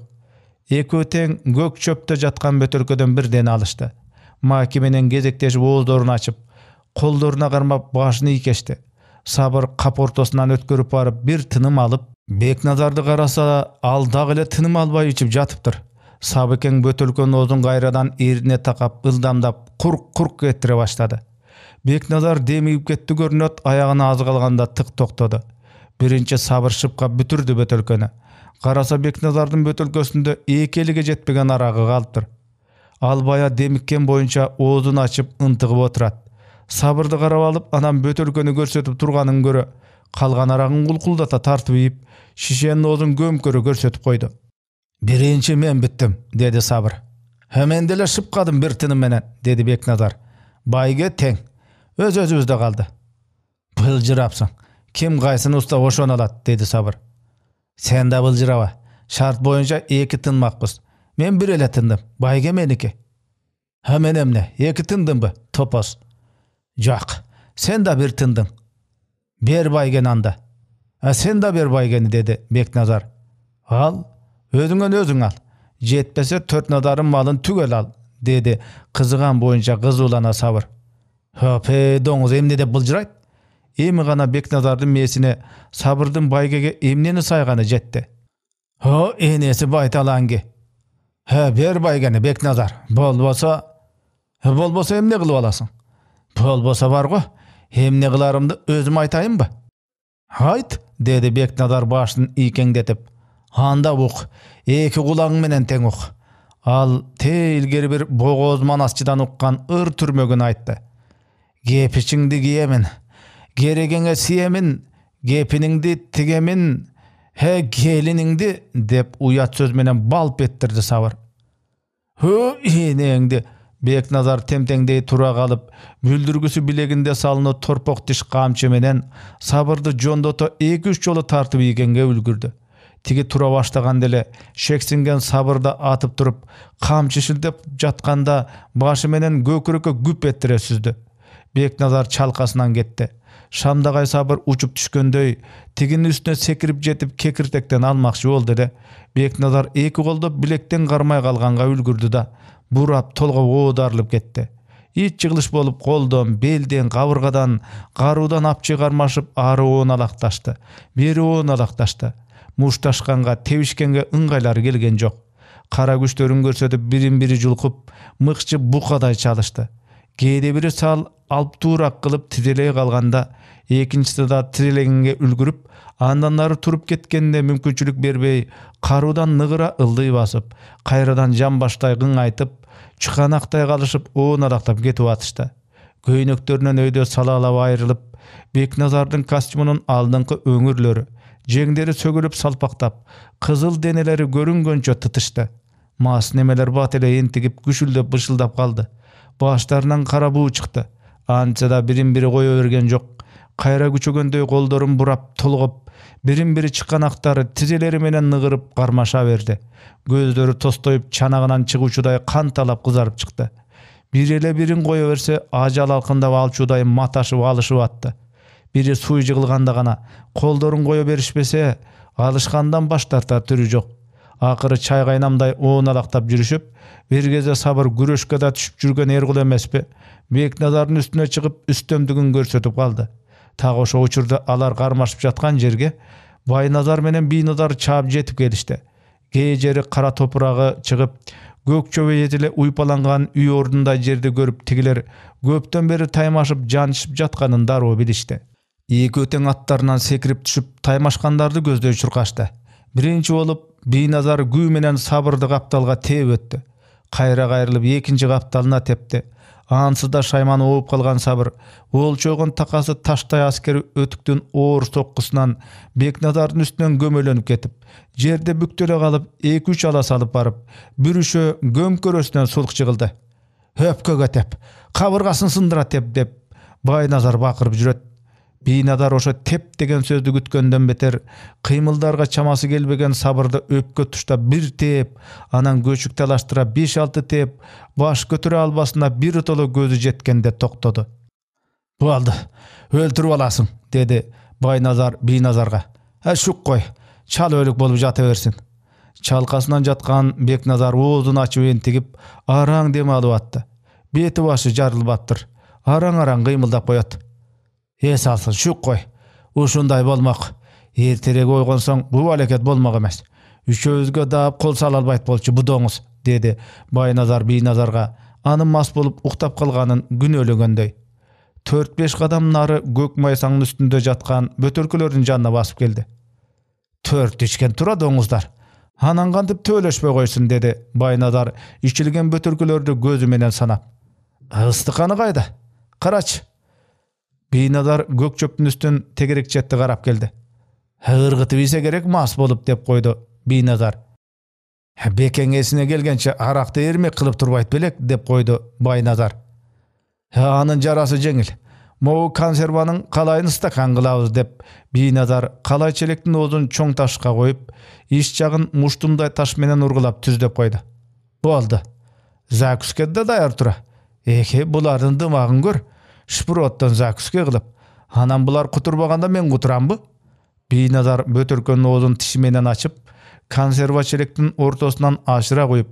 Экөө тең көк чөптө жаткан бөтөлкөдөн бирден алышты. Маки менен кезектешип ооздорун ачып, колдоруна кармап башын ийкешти. Сабыр кап ортосунан өткөрүп барып бир тыным алып, Бекназарды караса, ал дагы эле тыным албай ичип жатыптыр. Сабыкең бөтөлкөнүн оозун кайрадан эрине такап, ылдамдап, курк этире баштады. Бекназар демигип кетти көрүнөт, аягына аз калганда тык токтоду. Биринчи Сабыр шыпкап бүтүрдү бөтөлкөнү. Караса Бекназардын бөтөлкөсүндө эки элиге жетпеген арагы калыптыр. Ал бая демиккен боюнча оозун ачып ынтыгып отурат. Сабырды карап алып, анан бөтөлкөнү көрсөтүп турганын көрө, Kalgan aragın kulkuldata tartıp yiyip şişenin ozun gömkörü görsetip koydu. Birinci men bittim, dedi Sabır. Hemen dele şıpkadım bir tınım menen, dedi Beknazar. Bayge teң, öz-özübüzde kaldı. Bılcırapsın, kim gaysın usta oşon alat, dedi Sabır. Sen de bılcıraba, şart boyunca 2 tınmakpız. Men bir ele tındım, bayge meniki. Hemen emne, 2 tındın mı, topos? Jok, sen de bir tındın. Bir baygen anda. Sen de bir baygeni, dedi Beknazar. Al, özüňen özüň al. Jetpese 4 nadarın malın tügel al, dedi kızıgan boyunca kızulana Sabır. Höpe doňuz emne de bıljırayt. Emi gana Beknazardın mesine Sabırdın baygege emneni saygany jetdi. Ho enesi baytalangi. Bir baygany Beknazar. Bolbosa emne kılıp alasın? Bolbosa bar go. Emne kılarımdy özüm aytaýynby? Hayt, dedi Beknazar başını ikeňdetip. Anda uk, 2 kulagyň menen teň uk. Al te ilgeri bir bogoz manasçydan ukkan ır türmögün aýtdy. Gepiçiňdi giyemin, geregeňe siyemin, gepiniňdi tigemin, geliniňdi, dep uyat söz menen balp ettirdi Sabır. Ineňdi. Beknazar temteňdeý tura galyp, büldürgüsü bileginde salyny torpok diş kamçy menen Sabırdy jondoto 2-3 jolu tartyp ýigenge ulgurdy. Tigi tura başlagan dele şeksingen Sabırda atıp turup kamçy şildep jatkanda başı menen göküreke güp ettire süzdü. Beknazar çalkasынан getdi. Şamdagay Sabır uçup düşkönдөй tiginin üstüne sekirip jetip kekirtekten almakçy boldy. Beknazar 2 golda bilekten garmay kalganga ulgurdy da burap tolga odarlyp getdi. İç jygylyş bolup goldan, belden, gabırgadan, garudan apçy garmaşyp ary oğun alaktaşdy. Beri oğun alaktaşdy. Muştaşkanga, tebişkenge ыңгайлары gelgen jok. Kara güçlörün görsetip birin-biri julkup, mıkçı bukaday çalıştı. Gede biri sal alp turak kılıp tizeleğe kalganda, ekinçisi da tizelegenge ülgürüp, andanları turup ketkende mümkünçülük berbey, karudan nıgıra ıldıy basıp, kayradan jan baştay gın aytıp, çıkanakтай kalışıp oğun alaktap ketip atıştı. Göynöktörünen öýde salalap ayrılıp, Beknazardın kostyumunun aldınkı öňürleri, jeňderi sögülüp salpaktap, kızıl deneleri görüngönçe tıtıştı. Mas nemeler batele entigip güşüldep bışıldap kaldı. Başlarından kara buğu çıktı. Ança da birin-biri koya bergen jok. Kayra güçögönдөй goldorum burap tolgup, birin-biri çıkanaktary tizeleri menen nıgırıp garmaşa berdi. Gözleri tostoyup çanagынан çıgıçuday kan talap kızarıp çıktı. Birele birin koya berse ajal alkında alçuday mataşıp alışıp attı. Biri suy jygylganda gana koldorun koya berişpese alışkandan baş tartar türü jok. Akırı çay kaynamday oğun alaktap jürüşüp, bir geze Sabır güreşke da düşüp jürgen ergul emespi. Beknazarın üstüne çıkıp üstemdigin görsetip kaldı. Ta oşo uçurda alar garmaşıp jatkan jerge Baynazar menen Binazar çap jetip gelişti. Gejeri kara toprağı çıkıp gök çöbeyetile uypalangan üy ordunda jerde görüp tigiler köpten beri taymaşıp janışıp jatkanyn daroo bilişti. Iki öteň atlarынан sekirip düşüp taymaşkandardy gözдөй çurkaşdy. Birinci olup Binazar güý menen Sabırdy gaptalga tep ötdi. Kayra gaýrylyp ekinji gaptalına tepdi. Ansızda şaymany oğup kalgan Sabır, olçoğun takası taştay askeri ötüktün oğur sokkusundan Beknazardın üstünden gömölönüp ketip, jerde büktele kalıp 2-3 ala salıp barıp, bürüşö gömkörösünden sulk çıgıldı. Höpköge tep, kabırgasın sındıra tep dep, Baynazar bakırıp jüret. Binazar oşo tep degen sözdü gütkönden beter, kıymıldarga çaması gelbegen Sabırda öpkö tuşta bir tep, anan göçük talaştıra 5-6 tep, baş götüre albasına bir tolu gözü jetkende toktodu. Bu aldı, öldürüp alasın, dedi Baynazar Binazarga. Şuk koy, çal ölük bolup jatıversin. Çalkasından jatkan Beknazar oğuzunu açıp entigip, araň deme alıp attı. Beti başı jarılıp attır, araň kıymıldap koyat. Esalsın şuk koy. Uşunday bolmak. Erterege oygonsoň bu aleket bolmak emes. Üçöýüzge daap kol salalbayt bolçu bu doňuz, dedi Baynazar Binazarga. Anın mas bolup uktap kalganın gün ölөгönдөй. 4-5 kadam nары gök maysaňyň üstünde jatkan bötörkülörüň janına basıp geldi. 4 içken tura doňuzlar. Anan kantıp töleşpe koysun, dedi Baynazar içilgen bötörkülördi gözü menen sanap. Ystykany gaýda? Karaç. Бийназар көк чөптүн үстүн тегерекчетти карап келди. Ыргытып ийсе керек мас болуп деп койду Бийназар. Бекең эсине келгенче аракты эрмек кылып турбайт белек деп койду Байназар. Анын жарасы жеңил. Могу консерванын калайын стакан кылабыз деп Бийназар калай челектин оозун чоң ташка коюп, иш жагын муштумдай таш менен ургулап түздөп койду. Болду. Закуска да даяр тура. Булардын дымагын көр. Шпроттон закуска кылып, анан булар кутурбаганда мен кутурамбы? Бийназар бөтөркөнүн оозун тиши менен ачып, консерва челектин ортосунан ашыра коюп,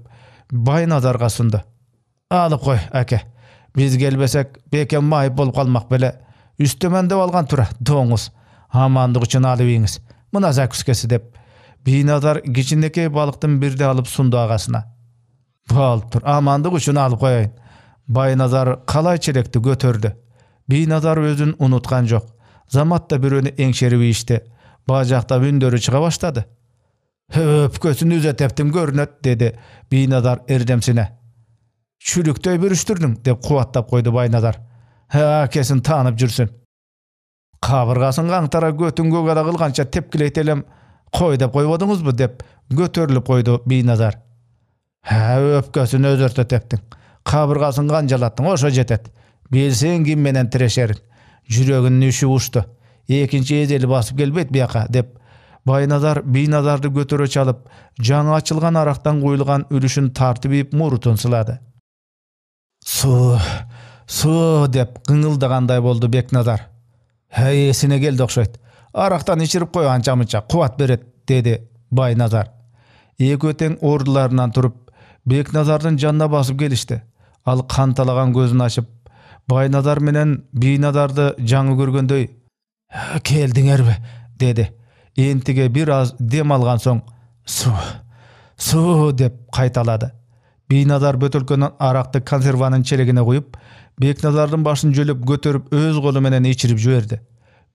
Байназарга сунду. Алып кой, аке. Биз келбесек, бекем майып болуп калмак беле. Үстөмөн деп алган тура, доңуз. Амандык үчүн алып ийиңиз. Мына закускасы деп Бийназар кичинекей балыктын бирди алып сунду агасына. Болуп тур, амандык үчүн алып коеюн. Байназар калай челекти көтөрдү. Бийназар өзүн унуткан жок. Заматта бирөөнү эңшерип ийишти. Бажактап үндөрү чыга баштады. Өпкөсүн үзөтептин көрүнөт, деди Бийназар эрдемсине. Чүлүктөй бүрүштүрдүң деп кубаттап койду Байназар. Акесин таанып жүрсүн. Кабыргасын каңтара көтүн көгада кылганча тепкилейт элем кой деп койбодуңузбу деп көтөрүлүп койду Бийназар. Өпкөсүн өзөртөтептиң. Кабыргасын канжалаттың, ошо жетет. Билсең ким менен тирешерин. Жүрөгүнүн үшү ушту. Экинчи эзели басып келбейт бияка деп Байназар Бийназарды көтөрө чалып, жаңы ачылган арактан куюлган үлүшүн тартып ийип мурутун сылады. Суу деп кыңылдагандай болду Бекназар. Эсине келди окшойт. Арактан ичирип кой анча-мынча кубат берет, деди Байназар. Экөө тең ордуларынан туруп, Бекназардын жанына басып келишти. Ал канталаган көзүн ачып, Байназар менен Бийназарды жаңы көргөндөй, келдиңерби, деди. Энтиге бир аз дем алган соң, суу деп кайталады. Бийназар бөтөлкөнүн аракты консерванын челегине куюп, Бекназардын башын жөлөп көтөрүп өз колу менен ичирип жиберди.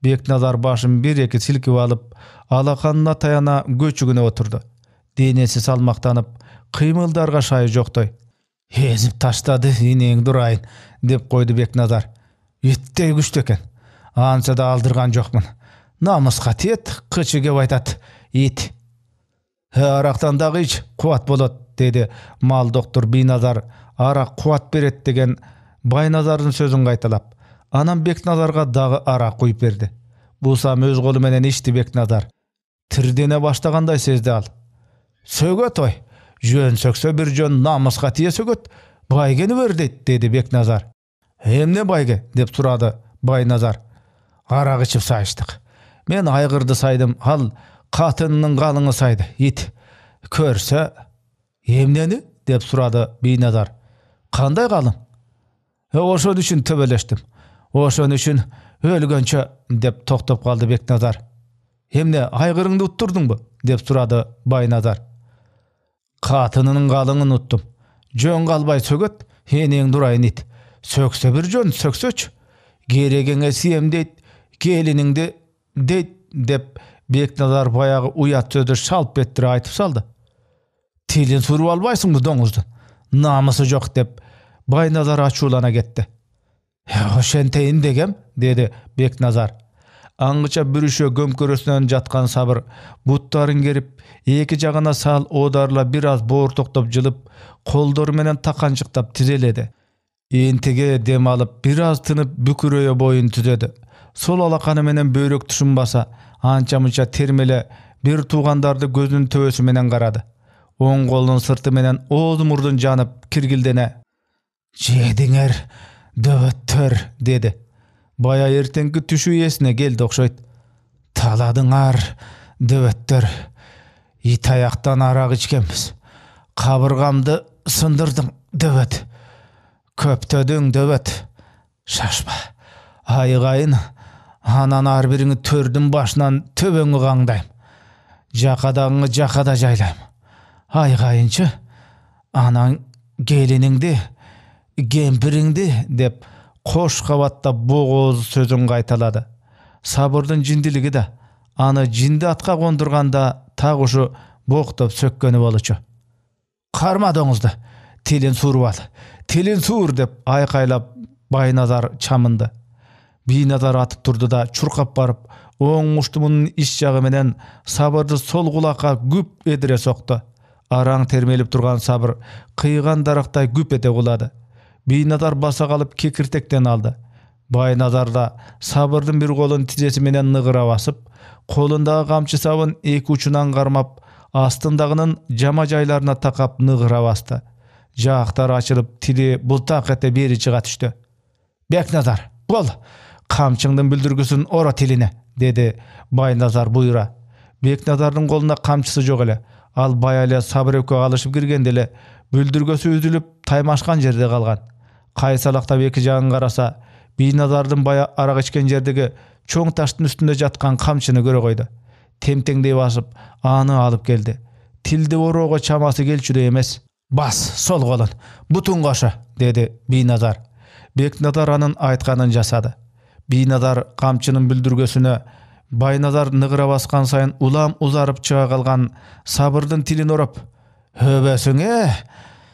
Бекназар башын бир-эки силкип алып, алаканына таяна көчүгүнө отурду. Денеси салмактанып, кыймылдарга шайы жоктой. Эзип таштады, инең дурайын, деп койду Бекназар. Иттей күчтүү экен. Анса да алдырган жокмун. Намыска тиет, кычы кеп айтат. Ит. Арактан дагы ич, кубат болот, деди мал доктор Бийназар. Арак кубат берет деген Байназардын сөзүн кайталап. Анан Бекназарга дагы арак куюп берди. Бусам өз колу менен ичти Бекназар. Тирдене баштагандай сезди ал. Сөгөт ой. Жөн сөксө бир жөн намыска тие сөгөт. Байгени бер дейт, деди Бекназар. Эмне байге, деп сурады Байназар. Арак ичип сайыштык. Мен айгырды сайдым, ал катынынын калыңы сайды. Ит. Көрсө, эмнени? деп сурады Бийназар. Кандай калың? Ошон үчүн төбөлөштүм. Ошон үчүн өлгөнчө, деп токтоп калды Бекназар. Эмне, айгырыңды уттурдуңбу? деп сурады Байназар. Катынынын калыңын уттум. Жөн калбай сөгөт, энең дурайын ит. Сөксө бир жөн, сөксөчү. Керегеңе сием дейт, келиниңди дейт, деп Бекназар баягы уят сөздү шалп еттире айтып салды. Тилин суруп албайсыңбы доңуздун? Намысы жок, деп Байназар ачуулана кетти. Ошентейин дегем, деди Бекназар. Аңгыча бүрүшө көмкөрөсүнөн жаткан сабыр буттарын керип, эки жагына сал оодарла бир аз боортоктоп жылып, колдору менен таканчыктап тизеледи. Энтиге дем алып, бир аз тынып бүкүрөйө боюн түзөдү. Сол алаканы менен бөйрөк тушунбаса, анча-мынча термеле бир туугандарды көзүнүн төбөсү менен карады. Оң колунун сырты менен ооз мурдун жанып киргилдене. Жедиңер, дөбөттөр, деди. Бая эртеңки түшү эсине келди окшойт. Таладыңар, дөбөттөр. Ит аяктан арак ичкенбиз. Кабыргамды сындырдың, дөбөт. Көптөдүң, дөбөт. Шашпа. Айгайын, анан ар бириңи төрдүн башынан төбөңү каңдайм. Жакадагыңы жакада жайлайм. Айгайынчы, анан келиниңди, кемпириңди, деп кош кабаттап богооз сөзүн кайталады. Сабырдын жиндилиги да, аны жинди атка кондурганда так ушу боктоп сөккөнү болчу. Карма доңузду, тилин сууруп ал, тилин суур, деп айкайлап Байназар чамынды. Binazar atıp turdu da çurkap barıp oң uçtumunun iç jagı menen Sabırды sol kulakka güp edire soktu. Araң termelip turgan Sabır kıygan darakтай güp ete kuladı. Binazar basa kalıp kekirtekten aldı. Baynazar da Sabırдын bir kolun tizesi menen nıgıra basıp, kolundağı kamçı sabın eki uçundan karmap, astındagının jama jaylarına takap nıgıra bastı. Jağıktar açılıp tili bultak ete beri çıga düştü. Beknazar, bol, kamçыңдын бүлдүргүсүн ora tiline, dedi Baynazar buyura. Beknazardын kolunda kamçısı jok ele. Al baya ele Sabır ekөө alışıp kirgende ele бүлдүргөsü üzülüp taymашкан жерде kalgan. Kaysalakta eki jagын karasa, Binazardын baya arak içken jerdegi çoң taştın üstünde jatkan kamçını göre koydu. Temtengdey basıp anı alıp geldi. Tildi orooga çaması kelçüde emes. Bas, sol kolun, butun koşu, dedi Binazar. Beknazar anın aytkanın jasady. Binazar kamçının бүлдүргөsüne Baynazar nıgıra baskan sayın ulam uzarıp çığa kalgan Sabırдын tilin orap, "Höbesüňe,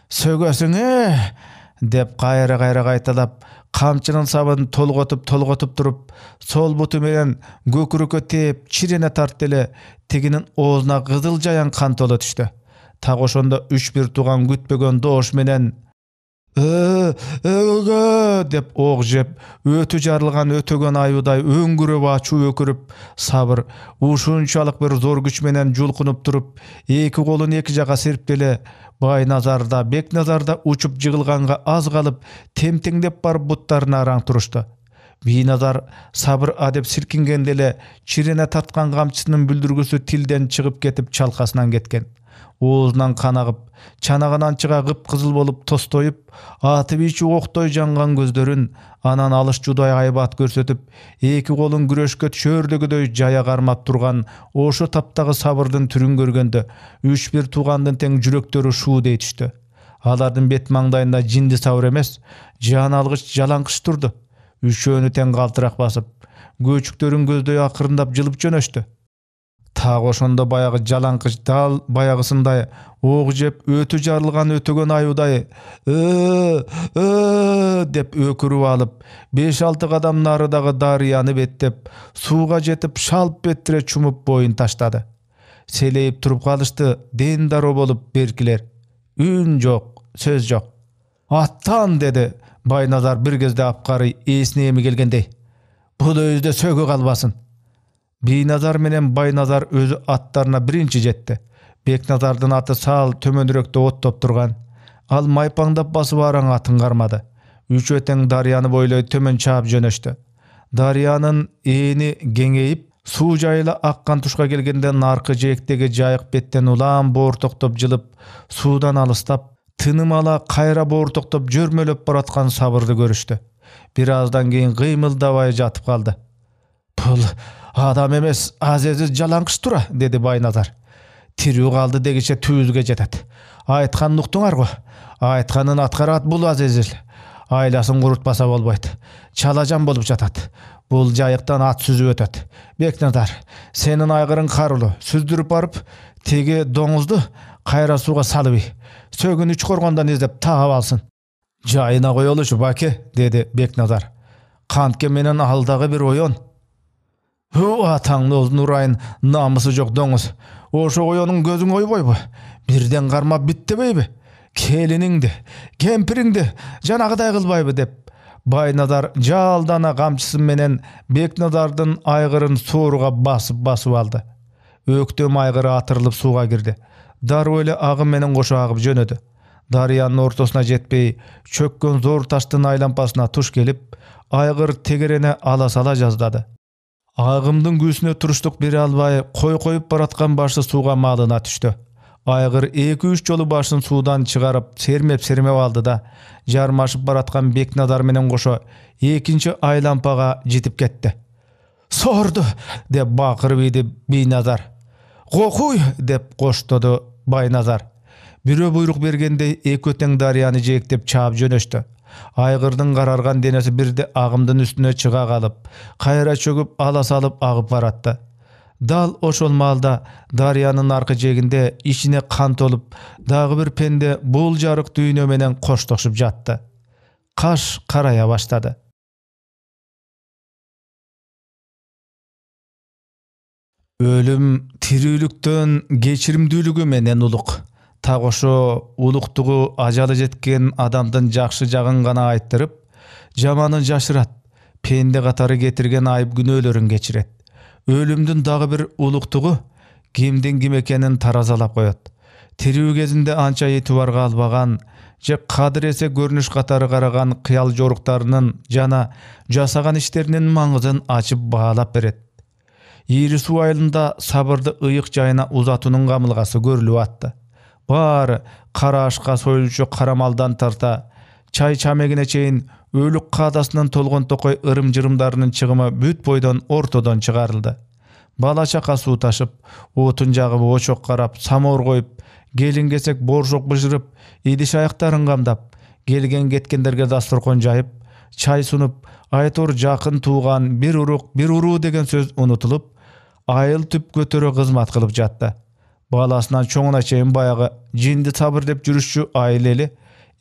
sögösüňe" dep kayra kaytalap, kamçının sabını tolgotup turup, sol butu menen gökürükö tep çirene tartdı ele teginin oozuna kızıl jayan kan tola düştü. Tak oşonda 3-1 tugan gütbөгөн dooş menen dep oğ jep, ötü jarılgan ötögön ayuday öngürüp açuu ökürüp, Sabır uşunçalık bir zor güç menen julkunup turup, eki kolun eki jaga serpti ele. Baynazarda, Beknazarda uçup jıgılganga az kalıp, temtengdep barıp butlarına araң turuştu. Binazar Sabır adep silkingende ele çirene tartkan kamçısının бүлдүргүsü tilden çıgıp ketip çalkasынан ketken. Oğuzundan kan agıp, çanagынан çıga kıpkızıl bolup tostoyup, atıp içi oktoy jangan gözlerin anan alış juday aybat görsetip, eki kolun güreşke çördөгüдөй jaya karmap turgan oşo taptagı Sabırдын türün görgende 3-1 tugandын teң jürekleri şuuday düştü. Alardын bet mangdayında jindi Sabır emes, jan algıç jalankış turdu. Üçöөнü teң kaltırak basıp, göçüklerin gözдөй akırındap jılıp jönöştü. Tak oşonda bayagı jalankıç dal bayagısınday oğ jep ötü jarılgan ötögön ayuday dep ökürüp alıp 5-6 kadam narıdagı darıyany bettep suuga jetip şalp bettire çumup boyun taştadı. Seleyip turup kalıştı, den daro bolup berkiler. Ün jok, söz jok. Attan, dedi Baynazar bir gezde apkary esine emi gelgendey. Bu da özde sögü kalbasın. Binazar menen Baynazar özü atlarına birinci jetti. Beknazardın atı sal tömönürökte ottop turgan. Al maypаңdap basıp araң atın karmadı. Üçü teң daryanı boyloy tömön çaap jönöştü. Daryanın eğini gengeyip, suu jayıla akkan tuşka gelgende narkı jektegi jayık betten ulan boor toktop jılıp, suudan alыстap, tınım ala kayra boor toktop jörmölöp baratkan Sabırды görüştü. Birazdan keyin kıymıldabay jatıp kaldı. Pul adam emes, azezi jalankış tura, dedi Baynazar. Tirүү kaldı degiçe tüüzüge jetet. Aytkan nuktuңar go. Aytkanın atkarat bul azezil. Aylasın kurutpasa bolboyt. Çalajan bolup jatat. Bul jayıktan at süzüp ötöt. Beknazar, senin aygırın karulu. Süzdürüp barıp, tegi doңuzdu kayra suga salıp, sögün 3 korgondan izlep taap alsın. Jayına koyoluşu bake, dedi Beknazar. Kantke menen aldağı bir oyon. Hu ataڭны ozun urayın, namısı jok doңuz. Oşo oyonun gözüň oyboybu. Birden karmap bittebeybi. Keliniňdi, kempiriňdi janagıday kılbayby dep Baynazar jaldana kamçısı menen Beknazardın aygırın soruga basıp aldı. Öktüm aygırı atırılıp suğa girdi. Darı ele agım menen koşu agıp jönödü. Daryanın ortasına jetpey, çökkön zor taştın aylampasına tuş gelip, aygır tegerene alasala jazdadı. Agımdın güsüne turuştuk biri albay, koyup baratkan başı suğa malına düştü. Aygır 2-3 jolu başın suudan çıgarıp sermep aldı da, jarmaşıp baratkan Beknazar menen koşu ekinci aylampaga jetip ketti. Sordu, dep bakırıp idi Binazar. Kokuy, dep koştodu Baynazar. Biri buyruk bergende eki teң daryanı jektep çaap jönöştü. Aygırdın karargan denesi birde agımdın üstüne çıga kalıp, kayra çöküp ala salıp agıp baratты. Dal oşol malda daryanın arka jeginde içine kan tolup, dagı bir pende bul jarık düýnö menen koştoşup jatты. Kaş karaya başladı. Ölüm tiriülükten geçirimdүүлүgü менен улук. Так ошо улуктугу ажалы жеткен адамдын жакшы жагын гана айттырып, жаманын жашырат. Пенде катары кетирген айып күнөөлөрүн кечирет. Өлүмдүн дагы бир улуктугу кимдин ким экенин таразалап коет. Тирүү кезинде анча этибарга албаган же кадыр эсе көрүнүш катары караган кыял жоруктарынын жана жасаган иштеринин маңызын ачып баалап берет. Ири суу айылында сабырды ыйык жайына узатуунун камылгасы көрүлүп атты. Баары кара ашка союлчу карамалдан тарта, чай чамегине чейин өлүк каадасынан толгон токой ырым-жырымдарынын чыгымы бүт бойдон ортодон чыгарылды. Бала чака суу ташып, отун жагып, очок карап, самоор коюп, келин кесек боршок быжырып, идиш аяктарын камдап, келген кеткендерге дасторкон жайып, чай сунуп, айтор жакын тууган бир урук, бир уруу деген сөз унутулуп, айыл түп көтөрө кызмат кылып жатты. Баласынан чоңуна чейин баягы жинди сабыр деп жүрүшчү айыл эли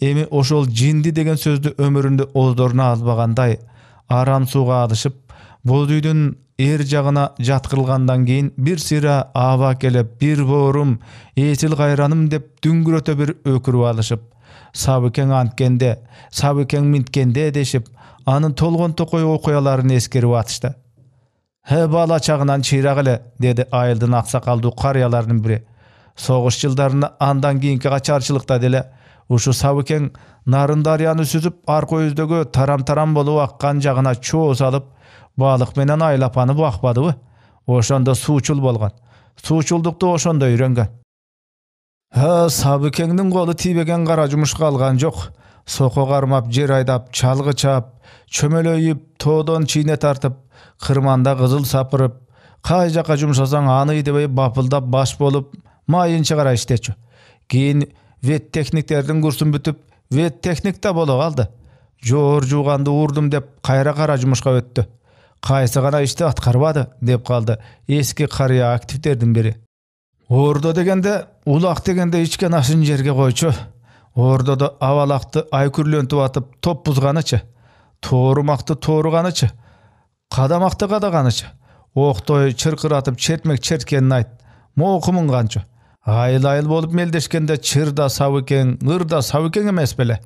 эми ошол жинди деген сөздү өмүрүндө оздоруна албагандай арам сууга алышып, боз үйдүн эр жагына жаткырылгандан кийин бир сыйра аба келип, бир боорум, эсил кайраным деп дүңгүрөтө бир өкүрүп алышып, Сабыкең анткенде, Сабыкең минткенде дешип, анын толгон токой окуяларын эскерип атышты. Бала чагынан чыйрак эле, деди айылдын аксакалдуу карыяларынын бири. Согуш жылдарында андан кийинки качарчылыкта деле ушу Сабыкең Нарын дарыяны сүзүп, арка өздөгө тарам-тарам болуп аккан жагына чоо салып, балык менен айлапаны бакпадыбы? Ошондо суучул болгон. Суучулдукту ошондо үйрөнгөн. Сабыкеңдин колу тийбеген кара жумуш калган жок. Сoko кармап, жер айдап, чалгы чаап, чөмөлөйүп, тоодон чийне тартып, кырманда кызыл сапырып, кай жака жумшасаң аны дебей бапылдап баш болуп, майын чыгара иштечү. Кийин вет техниктердин курсун бүтүп, вет техникте боло калды. Жоор жууганды урдум деп кайра кара жумушка өттү. Кайсы гана ишти аткарбады деп калды эски карыя активдердин бири. Ордо дегенде, улак дегенде ичкен ашын жерге койчу. Ордодо абалакты айкүрлөнтүп атып топ бузганычы, тоорумакты тооруганычы, кадамакты кадаганычы, октой чыркыратып чертмек черткенин айт. Моокумун канчы. Айыл-айыл болуп мелдешкенде чырда Сабыкең, ырда Сабыкең эмес беле.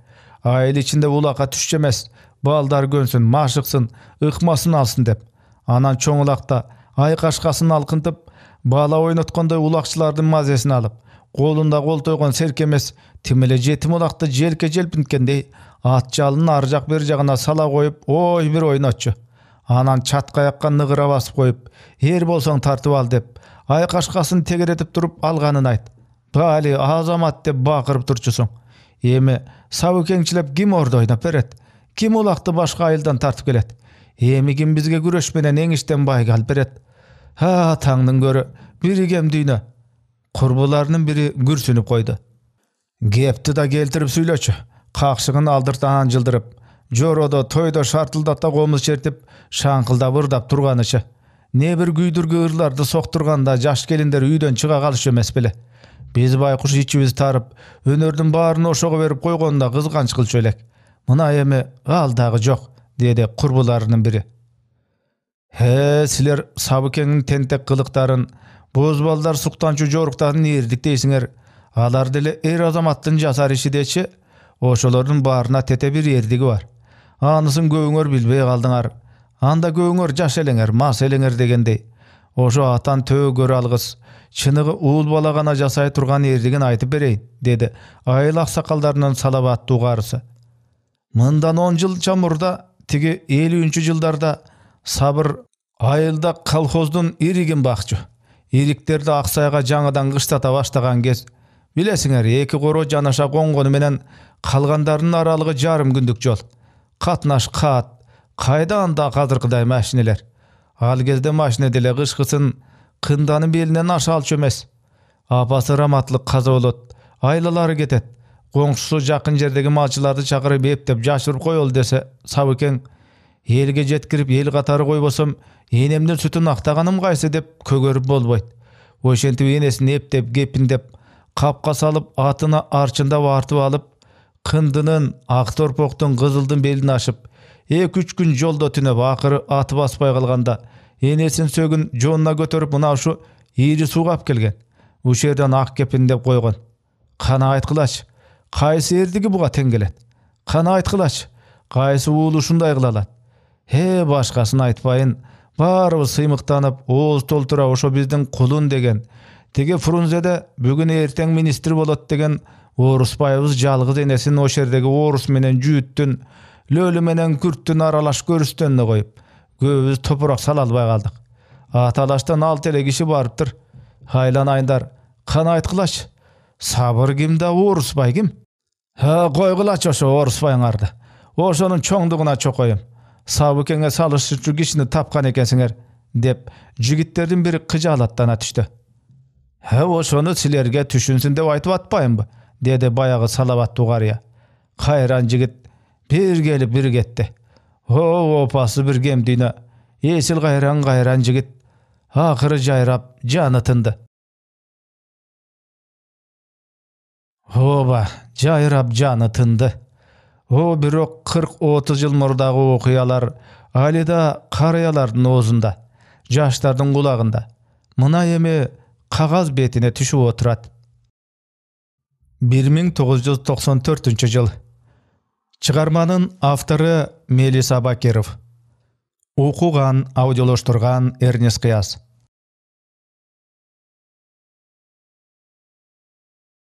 Айыл ичинде улакка түшчү эмес, балдар көнсүн, машыксын, ыкмасын алсын деп. Анан чоңулакта айкашкасын алкынтып, бала ойноткондой улакчылардын мазесин алып, колунда кол тойгон серке эмес, тимеле жетим улакты желке желпинткендей ат жалын ар жак бер жагына сала коюп, ой бир ойнотчу. Анан чатка якка ныгыра басып коюп, эр болсоң тартып ал деп, айкашкасын тегеретип туруп алганын айт. Бали азамат деп бакырып турчусуң. Эми Сабыкеңчилеп ким ордо ойноп берет? Ким улакты башка айылдан тартып келет? Эми ким бизге күрөш менен эңиштен байга алып берет? Таңдын көрү биригем дүйнө. Курбуларынын бири күрсүнүп койду. Кепти да келтирип сүйлөчү. Какшыгын алдыртан жылдырып, жородо тойдо шартылдата комуз чертип, шаңкылдап ырдап турганычы. Не бир күйдүргү ырларды соктурганда жаш келиндер үйдөн чыга калышы эмес беле. Биз байкуш ичибиз тарып, өнөрдүн баарын ошого берип койгонда кызганч кылчу элек. Мына эми ал дагы жок, деди курбуларынын бири. Силер Сабыкеңдин тентек кылыктарын, боз балдар суктанчу жоруктарын эрдик дейсиңер. Алар деле эр азаматтын жасар иши дечи, ошолордун баарына тете бир эрдиги бар. Анысын көбүңөр билбей калдыңар. Анда көбүңөр жаш элеңер, мас элеңер дегендей. Ошо атан төөгөр алгыс, чыныгы уул бала гана жасай турган эрдигин айтып берейин, деди айыл аксакалдарынын салабаттуу карысы. Мындан 10 жылча мурда, тиги 50-жылдарда Сабыр айылда колхоздун иригин бакчу. Ириктерди Аксайга жаңыдан кыштата баштаган кез. Билесиңер, 2 коро жанаша конгону менен калгандарынын аралыгы жарым күндүк жол. Катнаш кат, кайда анда казыркыдай машинелер. Ал кезде машине деле кышкысын кынданын белинен аша алчу эмес. Апасы раматлык каза болот, айлалары кетет. Коңшусу жакын жердеги малчыларды чакырып эптеп жашырып коелу десе, Сабыкең элге жеткирип эл катары койбосом, энемдин сүтүн актаганым кайсы деп көгөрүп болбойт. Ошентип энесин эптеп кепиндеп, капка салып атына арчындап артып алып, кындынын ак торпоктун кызылдын белин ашып, 2-3 күн жолдо түнөп, акыры аты баспай калганда, Enesин sögün jonuna götürüp mına şu iýri suw gap kelgen. Bu şerden ak kepin dep goýgan. Kana aýtgylaç, kaýsy erdigi buga teň gelet? Kana aýtgylaç, kaýsy uly şunday gylalat? He başgasyny aýtpaýyn, barybız symyktanyp, oğuz toltura oşo bizdiň kulun degen. Tege Frunzede bugün erteň ministr bolat degen Orusbaýybyz jalgyz enesin o şerdegi Orus menen jüýüttün, löli menen kürttün aralaş görüşdenine goýup, göbüz topurak salalbay galdyk. Atalaşdan 6 ele kişi barıpdyr. Haylan aýdar, kana aýtgylaç. Sabyr kimde, Orusbaý kim? Ha, goýgylaç oşo Orusbaýyň ardy. Oşonuň çoňduguna çokoýum. Sabukenge salışçı kişini tapkan ekensiňer, dep jigitlerden biri kıjalatdan atıştı. Ha, oşonu silerge tüşünsin dep aýtyp atpaýynby? Dedi bayağı salavat dugarya. Hayran jigit bir gelip bir getdi. Opasy bir gemdine. Esil gayran jigit. Ahyry jayrap jany tyndy. Hoba, jayrap jany tyndy. O birok 40-30 ýyl murdagy okuyalar, alida karayalardyň ozunda, jaşlardyň kulagynda. Mına emi kagaz betine tüşüp oturat. 1994 ýyl. Çıgarmanın avtory Melis Abakerov. Okugan, audiolaştırgan Ernest Kıyas.